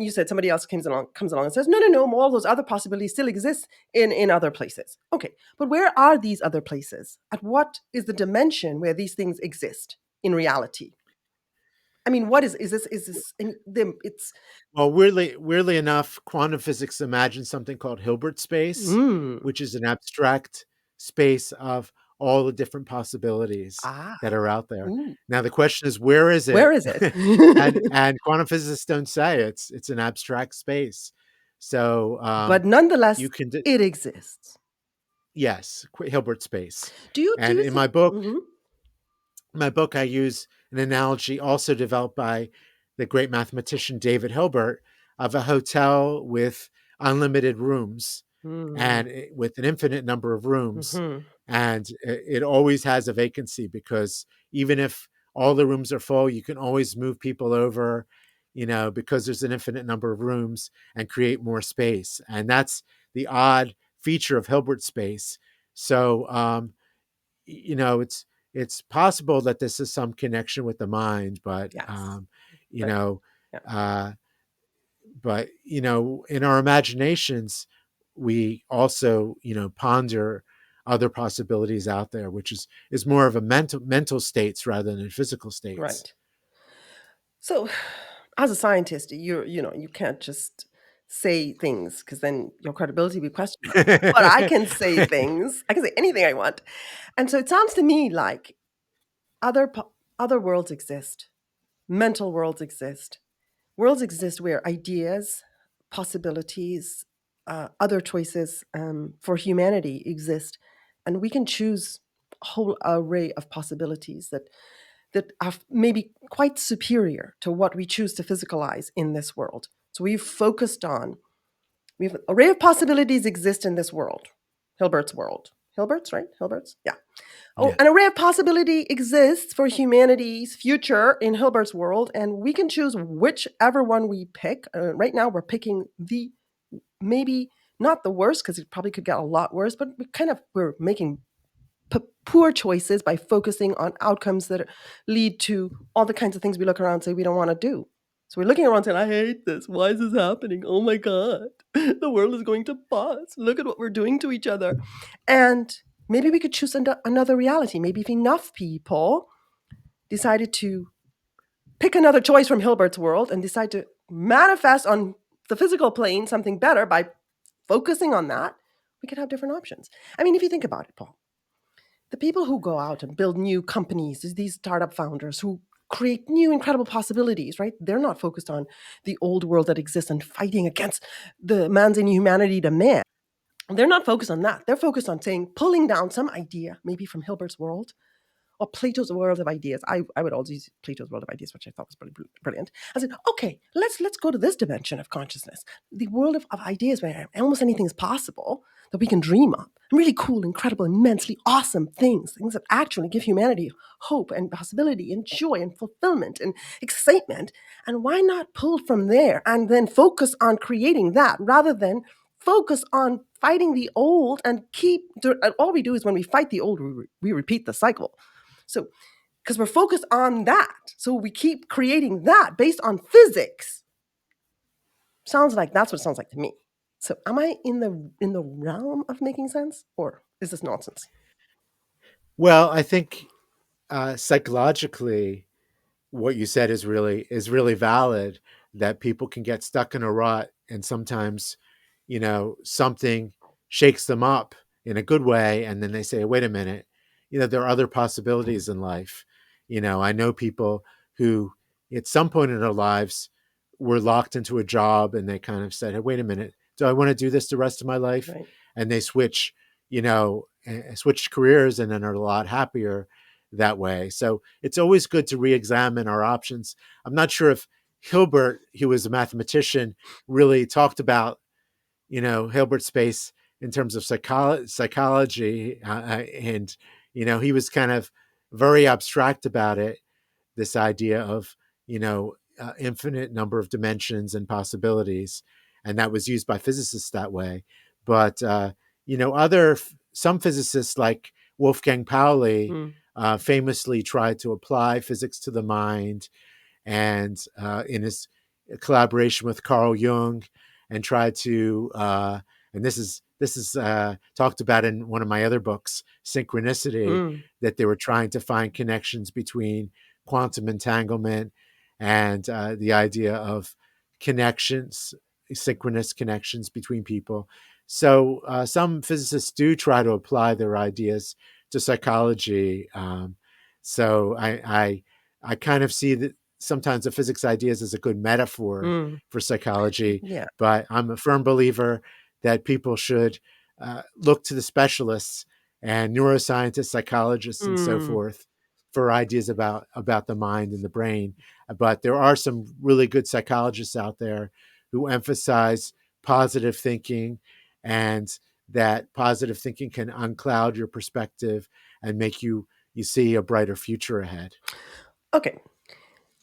Speaker 2: you said somebody else comes along and says, no, all those other possibilities still exist in other places. Okay, but where are these other places? At what is the dimension where these things exist in reality? I mean, what is this? Is this in them? It's
Speaker 1: Well, weirdly enough, quantum physics imagines something called Hilbert space,
Speaker 2: mm,
Speaker 1: which is an abstract space of all the different possibilities
Speaker 2: ah,
Speaker 1: that are out there.
Speaker 2: ooh,
Speaker 1: Now the question is, where is
Speaker 2: where
Speaker 1: it?
Speaker 2: is it?
Speaker 1: And quantum physicists don't say it's an abstract space. So
Speaker 2: But
Speaker 1: you
Speaker 2: nonetheless,
Speaker 1: can
Speaker 2: it exists.
Speaker 1: yes, Hilbert space.
Speaker 2: Do you do
Speaker 1: And
Speaker 2: you
Speaker 1: in
Speaker 2: think? Mhm.
Speaker 1: my book, I use an analogy also developed by the great mathematician David Hilbert of a hotel with unlimited rooms
Speaker 2: Mm,
Speaker 1: and with an infinite number of rooms.
Speaker 2: mhm.
Speaker 1: And it always has a vacancy because even if all the rooms are full, you can always move people over, because there's an infinite number of rooms and create more space. And that's the odd feature of Hilbert space. So, it's possible that this is some connection with the mind, but
Speaker 2: Yes,
Speaker 1: you
Speaker 2: but
Speaker 1: know
Speaker 2: yeah,
Speaker 1: uh in our imaginations we also ponder other possibilities out there, which is more of a mental states rather than physical states.
Speaker 2: right. So, as a scientist, you can't just say things because then your credibility will be questioned. But I can say things. I can say anything I want, and so it sounds to me like other worlds exist, mental worlds exist, worlds exist where ideas, possibilities, other choices for humanity exist, and we can choose a whole array of possibilities that are maybe quite superior to what we choose to physicalize in this world. So we've an array of possibilities exist in this world, Hilbert's world. Hilbert's, right? Hilbert's, yeah. Oh,
Speaker 1: Yeah.
Speaker 2: an array of possibility exists for humanity's future in Hilbert's world, and we can choose whichever one we pick. Right now, we're picking the maybe not the worst because it probably could get a lot worse, but we're making poor choices by focusing on outcomes that lead to all the kinds of things we look around and say we don't want to do. So we're looking around saying, I hate this. Why is this happening? Oh my God. The world is going to bust. Look at what we're doing to each other. And maybe we could choose another reality. Maybe if enough people decided to pick another choice from Hilbert's world and decide to manifest on the physical plane something better by focusing on that, we could have different options. I mean, if you think about it, Paul, the people who go out and build new companies, these startup founders who create new incredible possibilities, right? They're not focused on the old world that exists and fighting against the man's inhumanity to man. They're not focused on that. They're focused on saying, pulling down some idea, maybe from Hilbert's world, or Plato's world of ideas. I would always use Plato's world of ideas, which I thought was pretty brilliant. I said, okay, let's go to this dimension of consciousness, the world of ideas where almost anything is possible that we can dream of. Really cool, incredible, immensely awesome things that actually give humanity hope and possibility and joy and fulfillment and excitement. And why not pull from there and then focus on creating that rather than focus on fighting the old and all we do is when we fight the old, we repeat the cycle. So, because we're focused on that, so we keep creating that based on physics. Sounds like that's what it sounds like to me. So, am I in the realm of making sense, or is this nonsense?
Speaker 1: Well, I think psychologically, what you said is really valid. That people can get stuck in a rut, and sometimes, something shakes them up in a good way, and then they say, "Wait a minute, there are other possibilities in life." I know people who, at some point in their lives, were locked into a job, and they kind of said, "Hey, wait a minute, do I want to do this the rest of my life?"
Speaker 2: Right.
Speaker 1: And they switch careers, and then are a lot happier that way. So it's always good to re-examine our options. I'm not sure if Hilbert, who was a mathematician, really talked about, Hilbert space in terms of psychology, and he was kind of very abstract about it. This idea of infinite number of dimensions and possibilities, and that was used by physicists that way. But other some physicists like Wolfgang Pauli
Speaker 2: Mm.
Speaker 1: famously tried to apply physics to the mind, and in his collaboration with Carl Jung, and tried to and this is talked about in one of my other books, Synchronicity,
Speaker 2: Mm.
Speaker 1: that they were trying to find connections between quantum entanglement and the idea of connections, synchronous connections between people. So some physicists do try to apply their ideas to psychology. So I kind of see that sometimes the physics ideas as a good metaphor
Speaker 2: Mm.
Speaker 1: for psychology,
Speaker 2: Yeah.
Speaker 1: but I'm a firm believer that people should look to the specialists and neuroscientists, psychologists, and so
Speaker 2: Mm.
Speaker 1: forth for ideas about the mind and the brain. But there are some really good psychologists out there who emphasize positive thinking, and that positive thinking can uncloud your perspective and make you see a brighter future ahead.
Speaker 2: Okay.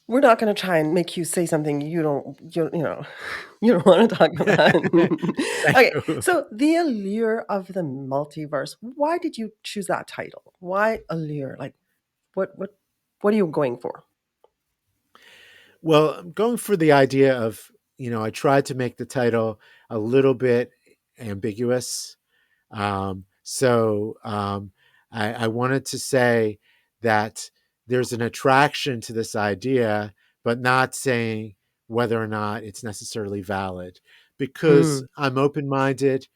Speaker 2: We're not going to try and make you say something you don't want to talk about.
Speaker 1: Thank
Speaker 2: Okay,
Speaker 1: you.
Speaker 2: so the allure of the multiverse. Why did you choose that title? Why allure? Like, what are you going for?
Speaker 1: Well, I'm going for the idea of, I tried to make the title a little bit ambiguous. So I wanted to say that there's an attraction to this idea, but not saying whether or not it's necessarily valid, because
Speaker 2: Mm.
Speaker 1: I'm open minded.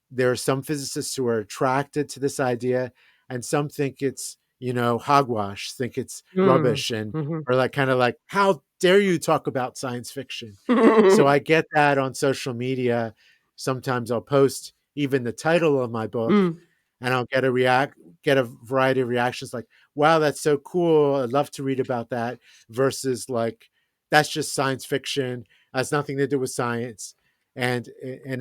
Speaker 1: There are some physicists who are attracted to this idea, and some think it's hogwash, think it's
Speaker 2: Mm.
Speaker 1: rubbish, and
Speaker 2: Mhm.
Speaker 1: are like kind of like, how dare you talk about science fiction? So I get that on social media. Sometimes I'll post even the title of my book,
Speaker 2: Mm.
Speaker 1: and I'll get a variety of reactions like, wow, that's so cool, I'd love to read about that, versus like, that's just science fiction, has nothing to do with science. And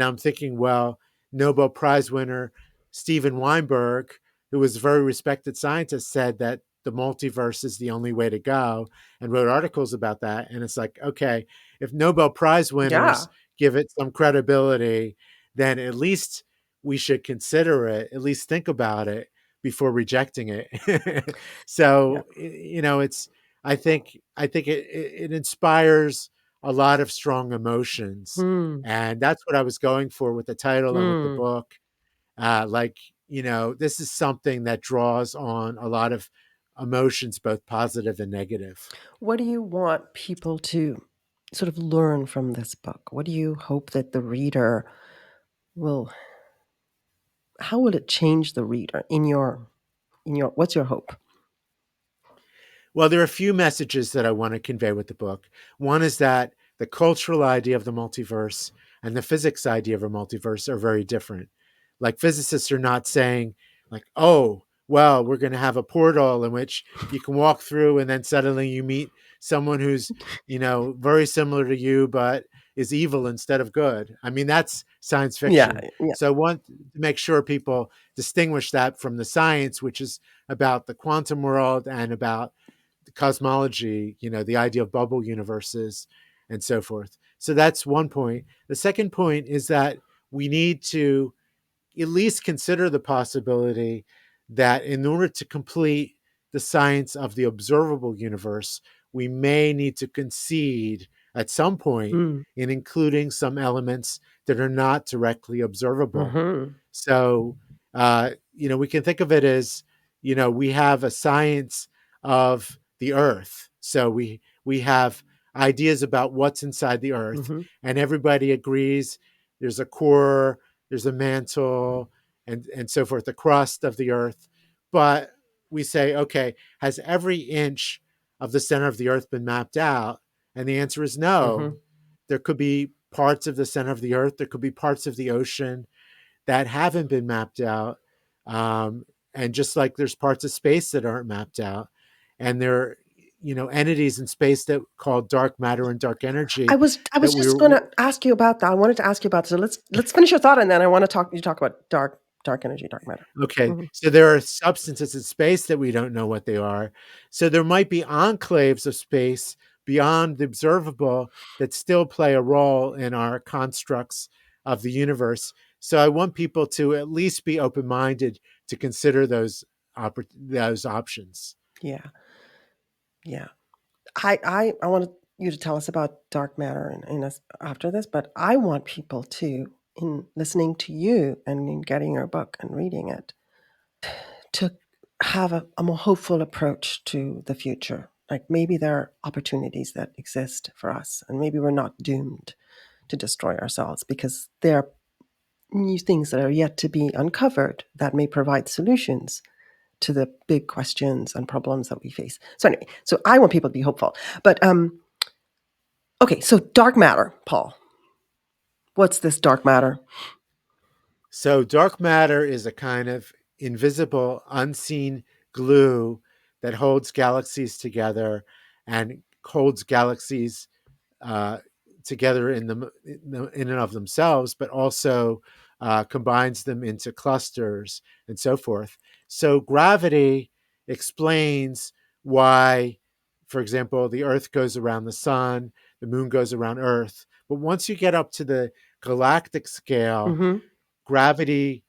Speaker 1: I'm thinking, well, Nobel Prize winner Steven Weinberg, who was a very respected scientist, said that the multiverse is the only way to go, and wrote articles about that. And it's like, okay, if Nobel Prize
Speaker 2: Yeah.
Speaker 1: winners give it some credibility, then at least we should consider it, at least think about it before rejecting it.
Speaker 2: Yeah.
Speaker 1: So it's I think it inspires a lot of strong emotions,
Speaker 2: Mm.
Speaker 1: and that's what I was going for with the title and with the
Speaker 2: Mm.
Speaker 1: book. Like, this is something that draws on a lot of emotions, both positive and negative.
Speaker 2: What do you want people to sort of learn from this book? What do you hope that the reader will how will it change the reader in your what's your hope?
Speaker 1: Well, there are a few messages that I want to convey with the book. One is that the cultural idea of the multiverse and the physics idea of a multiverse are very different. Like physicists are not saying, like, oh, well, we're going to have a portal in which you can walk through and then suddenly you meet someone who's, very similar to you, but is evil instead of good. I mean, that's science
Speaker 2: Yeah,
Speaker 1: fiction.
Speaker 2: yeah.
Speaker 1: So I want to make sure people distinguish that from the science, which is about the quantum world and about cosmology, the idea of bubble universes and so forth. So that's one point. The second point is that we need to at least consider the possibility that in order to complete the science of the observable universe, we may need to concede at some point
Speaker 2: Mm.
Speaker 1: in including some elements that are not directly observable.
Speaker 2: Mhm.
Speaker 1: So, we can think of it as, we have a science of the earth. So we have ideas about what's inside the earth,
Speaker 2: Mhm.
Speaker 1: and everybody agrees there's a core, there's a mantle, and so forth, the crust of the earth. But we say, okay, has every inch of the center of the earth been mapped out? And the answer is no.
Speaker 2: Mhm.
Speaker 1: There could be parts of the center of the earth, there could be parts of the ocean that haven't been mapped out. Um, and just like there's parts of space that aren't mapped out, and there are, entities in space that called dark matter and dark
Speaker 2: I
Speaker 1: energy
Speaker 2: was I
Speaker 1: that
Speaker 2: was
Speaker 1: we
Speaker 2: just
Speaker 1: were
Speaker 2: gonna ask you about that. I wanted to ask you about so let's finish your thought and then I wanna talk about dark energy, dark matter.
Speaker 1: okay.
Speaker 2: Mhm.
Speaker 1: So there are substances in space that we don't know what they are. So there might be enclaves of space beyond the observable that still play a role in our constructs of the universe. So I want people to at least be open-minded to consider those options.
Speaker 2: Yeah, yeah. I wanted you to tell us about dark matter in us after this, but I want people to, in listening to you and in getting your book and reading it, to have a more hopeful approach to the future. Like maybe there are opportunities that exist for us, and maybe we're not doomed to destroy ourselves because there are new things that are yet to be uncovered that may provide solutions to the big questions and problems that we face. So anyway, so I want people to be hopeful. But okay, so dark matter, Paul. What's this dark matter?
Speaker 1: So dark matter is a kind of invisible, unseen glue that holds galaxies together and holds galaxies uh, together in and of themselves, but also combines them into clusters and so forth. So gravity explains why, for example, the Earth goes around the sun, the moon goes around Earth. But once you get up to the galactic scale,
Speaker 2: Mm-hmm.
Speaker 1: gravity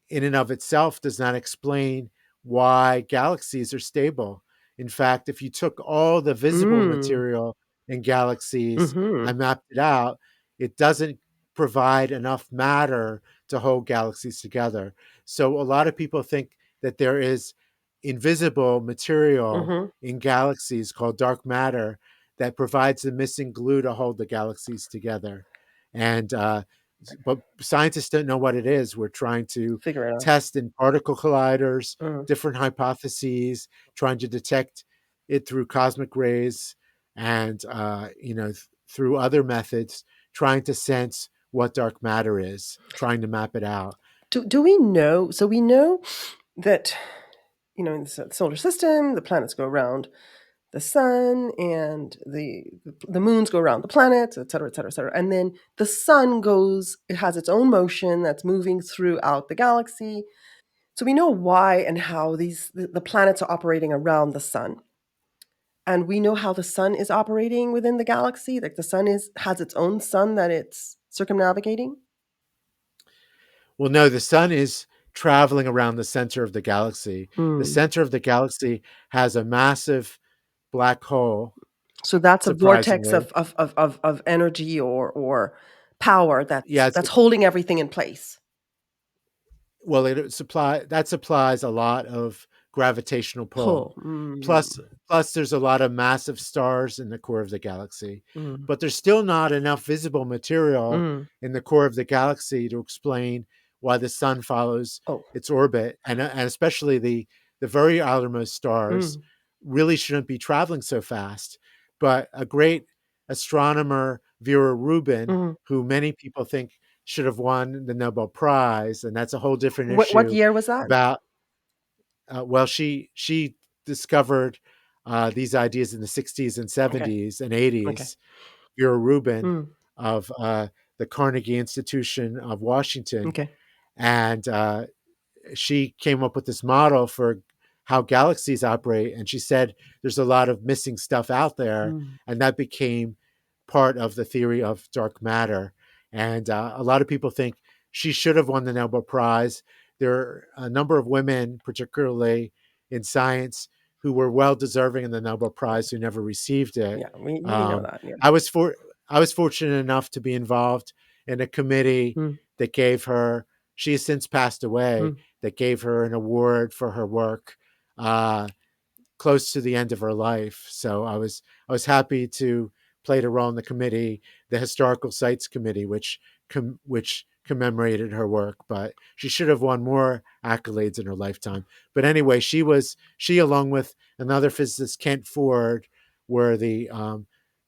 Speaker 1: in and of itself does not explain why galaxies are stable. In fact, if you took all the visible
Speaker 2: Mm.
Speaker 1: material in galaxies
Speaker 2: Mm-hmm.
Speaker 1: and mapped it out, it doesn't provide enough matter to hold galaxies together. So a lot of people think that there is invisible material
Speaker 2: Mm-hmm.
Speaker 1: in galaxies called dark matter that provides the missing glue to hold the galaxies together. And but scientists don't know what it is. We're trying to
Speaker 2: Figure it out.
Speaker 1: test in particle colliders,
Speaker 2: Mm.
Speaker 1: different hypotheses, trying to detect it through cosmic rays and through other methods, trying to sense what dark matter is, trying to map it out.
Speaker 2: Do we know? So we know that in the solar system, the planets go around the sun, and the moons go around the planets, et cetera, et cetera, et cetera. And then the sun goes; it has its own motion that's moving throughout the galaxy. So we know why and how the planets are operating around the sun. And we know how the sun is operating within the galaxy. Like the sun has its own sun that it's circumnavigating.
Speaker 1: Well, no, the sun is traveling around the center of the galaxy. The
Speaker 2: Hmm.
Speaker 1: center of the galaxy has a massive black hole,
Speaker 2: So that's a vortex
Speaker 1: surprisingly.
Speaker 2: of energy or power
Speaker 1: Yeah,
Speaker 2: that's holding everything in place.
Speaker 1: well, that supplies a lot of gravitational pull.
Speaker 2: Pull. Mm,
Speaker 1: Plus, plus, there's a lot of massive stars in the core of the galaxy,
Speaker 2: mm,
Speaker 1: but there's still not enough visible material
Speaker 2: mm.
Speaker 1: in the core of the galaxy to explain why the sun follows
Speaker 2: Oh.
Speaker 1: its orbit, and especially the very outermost stars
Speaker 2: Mm,
Speaker 1: really shouldn't be traveling so fast. But a great astronomer, Vera Rubin,
Speaker 2: mm.
Speaker 1: who many people think should have won the Nobel Prize, and that's a whole different
Speaker 2: What
Speaker 1: issue
Speaker 2: year was that?
Speaker 1: about well, she discovered these ideas in the 60s and
Speaker 2: Okay.
Speaker 1: 70s and
Speaker 2: Okay.
Speaker 1: 80s. Vera Rubin
Speaker 2: Mm,
Speaker 1: of the Carnegie Institution of Washington,
Speaker 2: okay.
Speaker 1: and she came up with this model for how galaxies operate, and she said there's a lot of missing stuff out there,
Speaker 2: Mm,
Speaker 1: and that became part of the theory of dark matter. And a lot of people think she should have won the Nobel Prize. There are a number of women, particularly in science, who were well deserving in the Nobel Prize who never received it.
Speaker 2: yeah, we know
Speaker 1: Um,
Speaker 2: that. Yeah.
Speaker 1: I was for I was fortunate enough to be involved in a committee
Speaker 2: Mm,
Speaker 1: that gave her. She has since passed away.
Speaker 2: mm,
Speaker 1: That gave her an award for her work. Uh, Close to the end of her life. So I was happy to play a role in the committee, the historical sites committee, which commemorated her work. But she should have won more accolades in her lifetime. But anyway, she along with another physicist, Kent Ford, were the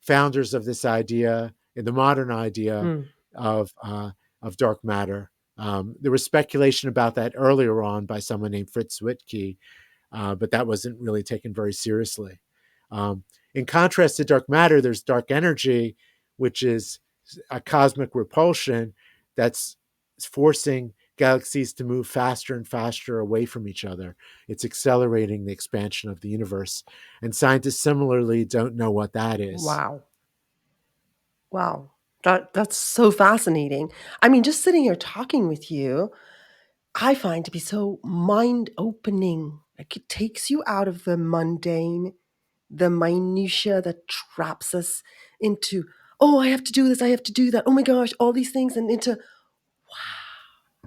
Speaker 1: founders of this idea, in the modern idea
Speaker 2: mm.
Speaker 1: of uh, of dark matter. There was speculation about that earlier on by someone named Fritz Zwicky, but that wasn't really taken very seriously. Um, in contrast to dark matter, there's dark energy, which is a cosmic repulsion that's forcing galaxies to move faster and faster away from each other. It's accelerating the expansion of the universe. And scientists similarly don't know what that is.
Speaker 2: Wow. Wow. That's so fascinating. I mean, just sitting here talking with you, I find to be so mind opening. Like it takes you out of the mundane, the minutia that traps us into, oh, I have to do this, I have to do that. Oh my gosh, all these things, and into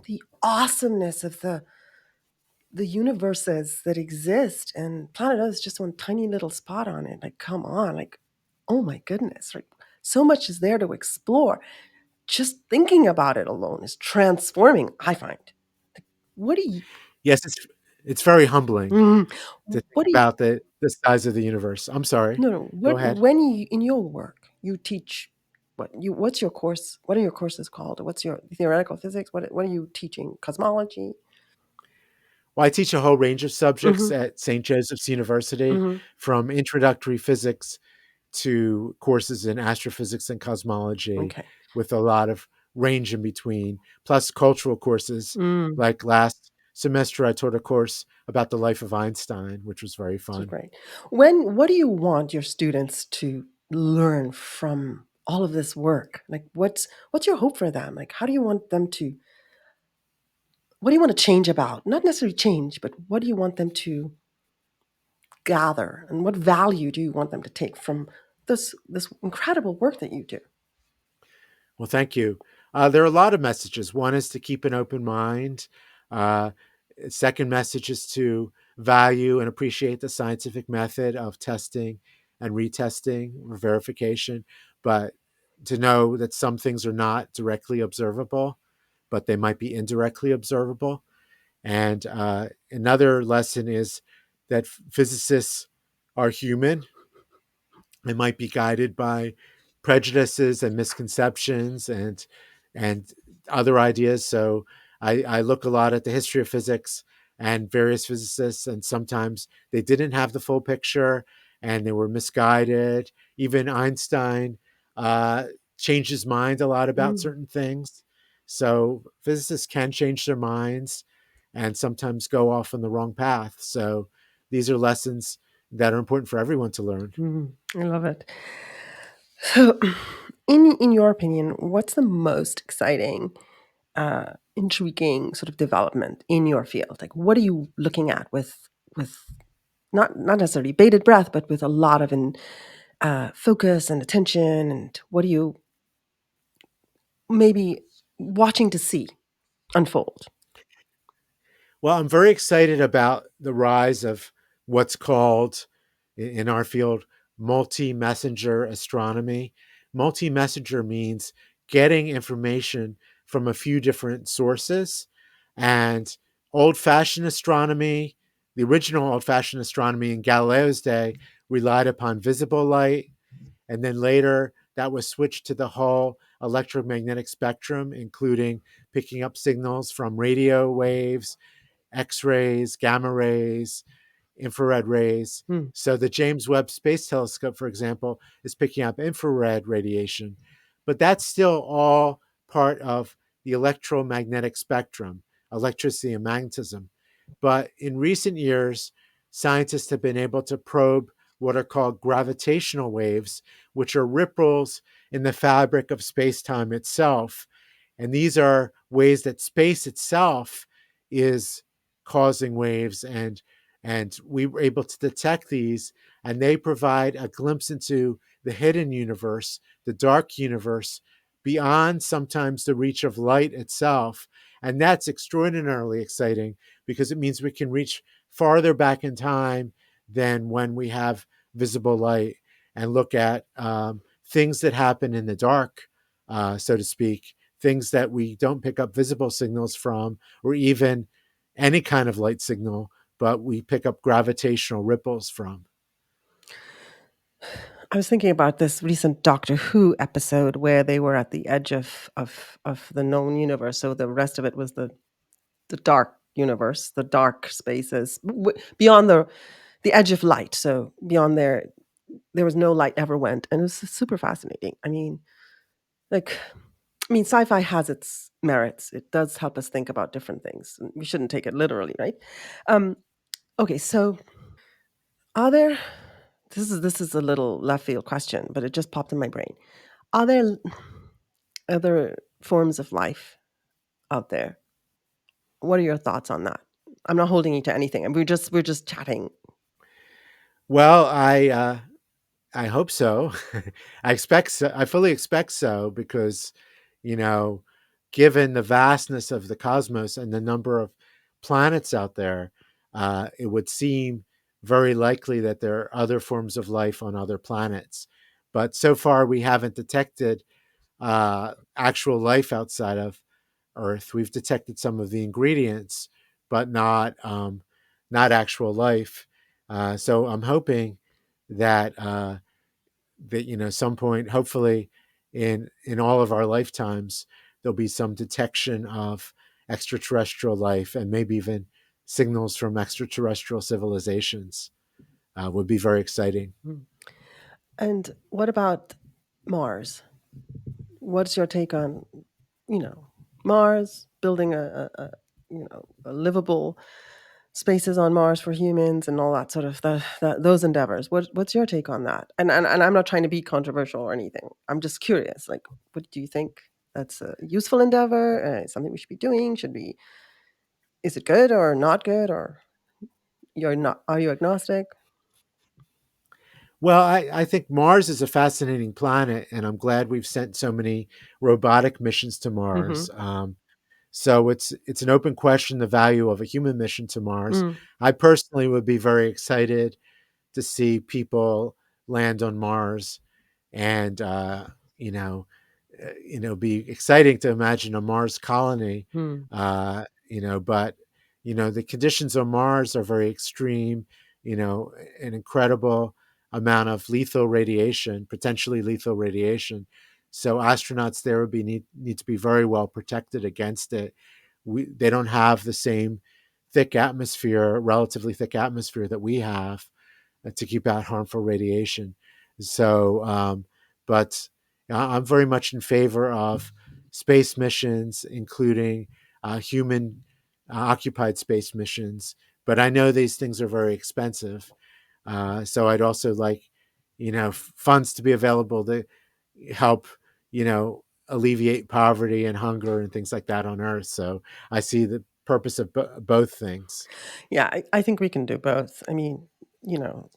Speaker 2: the awesomeness of the universes that exist. And planet Earth is just one tiny little spot on it. Like, come on, like, oh my goodness, like so much is there to explore. Just thinking about it alone is transforming, I find. What do you
Speaker 1: Yes, it's very humbling
Speaker 2: mm,
Speaker 1: to think
Speaker 2: what do you
Speaker 1: about the size of the universe. I'm sorry.
Speaker 2: no, no,
Speaker 1: Go
Speaker 2: what
Speaker 1: ahead.
Speaker 2: when you in your work, you teach what's your course? What are your courses called? What's your theoretical physics? What are you teaching? Cosmology?
Speaker 1: Well, I teach a whole range of subjects
Speaker 2: Mhm.
Speaker 1: at St. Joseph's University,
Speaker 2: Mhm.
Speaker 1: from introductory physics to courses in astrophysics and cosmology,
Speaker 2: Okay.
Speaker 1: with a lot of range in between, plus cultural courses.
Speaker 2: Mm,
Speaker 1: Like last semester, I taught a course about the life of Einstein, which was very
Speaker 2: this is
Speaker 1: fun.
Speaker 2: great. What do you want your students to learn from all of this work? Like what's your hope for them? Like how do you want them to what do you want to change about? Not necessarily change, but what do you want them to gather? And what value do you want them to take from this incredible work that you do?
Speaker 1: Well, thank you. There are a lot of messages. One is to keep an open mind. Uh, Second message is to value and appreciate the scientific method of testing and retesting or verification, but to know that some things are not directly observable, but they might be indirectly observable. And another lesson is that physicists are human. They might be guided by prejudices and misconceptions and other ideas. So I look a lot at the history of physics and various physicists, and sometimes they didn't have the full picture and they were misguided. Even Einstein uh, changed his mind a lot about
Speaker 2: Mm,
Speaker 1: certain things. So physicists can change their minds and sometimes go off on the wrong path. So these are lessons that are important for everyone to learn.
Speaker 2: I love it. So, in your opinion, what's the most exciting, intriguing sort of development in your field? Like, what are you looking at with not necessarily bated breath, but with a lot of focus and attention? And what are you maybe watching to see unfold?
Speaker 1: Well, I'm very excited about the rise of what's called in our field multi messenger astronomy. Multi messenger means getting information from a few different sources. And old fashioned astronomy, the original old fashioned astronomy in Galileo's day, relied upon visible light. And then later, that was switched to the whole electromagnetic spectrum, including picking up signals from radio waves, X rays, gamma rays, infrared rays.
Speaker 2: Hmm.
Speaker 1: So the James Webb Space Telescope, for example, is picking up infrared radiation, but that's still all part of the electromagnetic spectrum, electricity and magnetism. But in recent years, scientists have been able to probe what are called gravitational waves, which are ripples in the fabric of space time itself. And these are ways that space itself is causing waves, and we were able to detect these, and they provide a glimpse into the hidden universe, the dark universe, beyond sometimes the reach of light itself. And that's extraordinarily exciting because it means we can reach farther back in time than when we have visible light and look at things that happen in the dark, so to speak, things that we don't pick up visible signals from, or even any kind of light signal, but we pick up gravitational ripples from.
Speaker 2: I was thinking about this recent Doctor Who episode where they were at the edge of the known universe. So the rest of it was the dark universe, the dark spaces beyond the edge of light. So beyond there was no light ever went, and it was super fascinating. Like, sci-fi has its merits. It does help us think about different things. We shouldn't take it literally, right? Um, okay, so are there? This is a little left field question, but it just popped in my brain. Are there other forms of life out there? What are your thoughts on that? I'm not holding you to anything, and we're just chatting.
Speaker 1: Well, I hope so. I expect so. I fully expect so because, you know, given the vastness of the cosmos and the number of planets out there, it would seem very likely that there are other forms of life on other planets. But so far, we haven't detected actual life outside of Earth. We've detected some of the ingredients, but not actual life. So I'm hoping that some point, hopefully, in all of our lifetimes, there'll be some detection of extraterrestrial life and maybe even signals from extraterrestrial civilizations. Would be very exciting.
Speaker 2: Hmm. And what about Mars? What's your take on, you know, Mars building a livable spaces on Mars for humans and all that sort of those endeavors? What's your take on that? And I'm not trying to be controversial or anything. I'm just curious. Like, what do you think? That's a useful endeavor? Something we should be doing? Should we? Is it good or not good? Or you're not? Are you agnostic?
Speaker 1: Well, I think Mars is a fascinating planet, and I'm glad we've sent so many robotic missions to
Speaker 2: Mm-hmm.
Speaker 1: Mars. So it's an open question the value of a human mission to Mars.
Speaker 2: Mm,
Speaker 1: I personally would be very excited to see people land on Mars, and you know, be exciting to imagine a Mars colony.
Speaker 2: mm,
Speaker 1: But the conditions on Mars are very extreme. An incredible amount of lethal radiation, potentially lethal radiation. So astronauts there would need to be very well protected against it. They don't have the same relatively thick atmosphere that we have to keep out harmful radiation. So, but I'm very much in favor of space missions, including human occupied space missions. But I know these things are very expensive. So I'd also like, funds to be available to help, alleviate poverty and hunger and things like that on Earth. So I see the purpose of both things.
Speaker 2: yeah, I think we can do both. You know,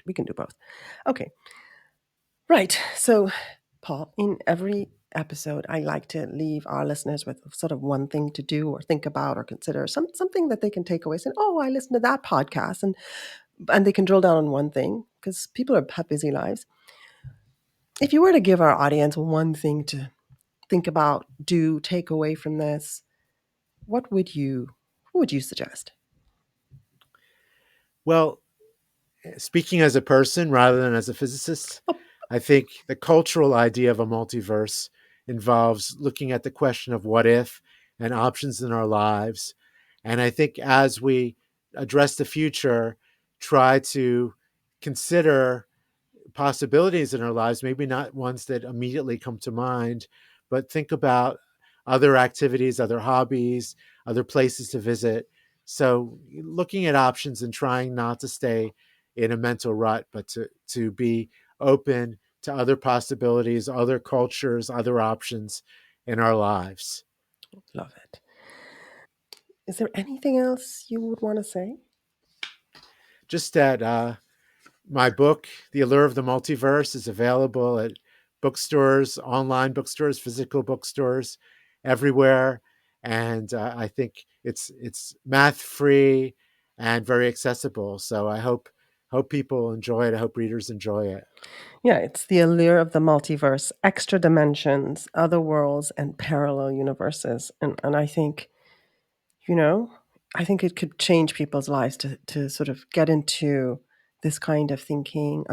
Speaker 2: we can do both. Okay, right. So, Paul, in every episode, I like to leave our listeners with sort of one thing to do or think about or consider, something that they can take away, saying, "Oh, I listened to that podcast," and they can drill down on one thing because people have busy lives. If you were to give our audience one thing to think about, do, take away from this, what would you suggest?
Speaker 1: Well, speaking as a person rather than as a physicist,
Speaker 2: Oh,
Speaker 1: I think the cultural idea of a multiverse involves looking at the question of what if and options in our lives. And I think as we address the future, try to consider possibilities in our lives, maybe not ones that immediately come to mind, but think about other activities, other hobbies, other places to visit. So looking at options and trying not to stay in a mental rut, but to be open to other possibilities, other cultures, other options in our lives.
Speaker 2: love it. Is there anything else you would want to say?
Speaker 1: Just that my book, The Allure of the Multiverse, is available at bookstores, online bookstores, physical bookstores, everywhere. And I think it's math free and very accessible. So I hope people enjoy it. I hope readers enjoy it.
Speaker 2: Yeah, it's the allure of the multiverse, extra dimensions, other worlds, and parallel universes. And I think, you know, I think it could change people's lives to sort of get into this kind of thinking,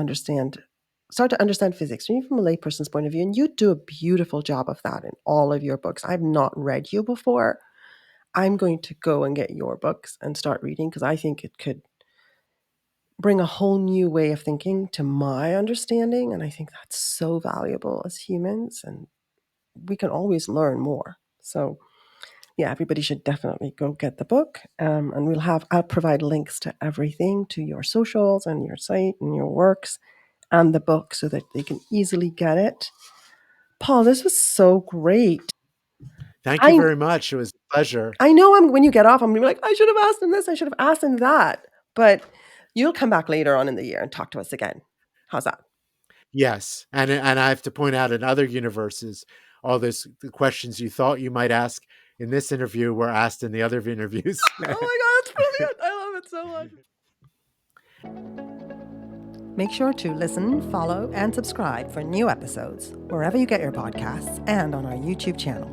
Speaker 2: start to understand physics, even from a layperson's point of view. And you do a beautiful job of that in all of your books. I've not read you before. I'm going to go and get your books and start reading because I think it could bring a whole new way of thinking to my understanding. And I think that's so valuable as humans. And we can always learn more. So, yeah, everybody should definitely go get the book. And I'll provide links to everything, to your socials and your site and your works and the book so that they can easily get it. Paul, this was so great.
Speaker 1: Thank you
Speaker 2: I
Speaker 1: very much. It was a pleasure.
Speaker 2: I know when you get off, I'm gonna be like, I should have asked him this, I should have asked him that. But you'll come back later on in the year and talk to us again. How's that?
Speaker 1: Yes. And I have to point out in other universes, all those the questions you thought you might ask in this interview were asked in the other interviews.
Speaker 2: Oh my god, that's brilliant. I love it so much. Make sure to listen, follow, and subscribe for new episodes wherever you get your podcasts and on our YouTube channel.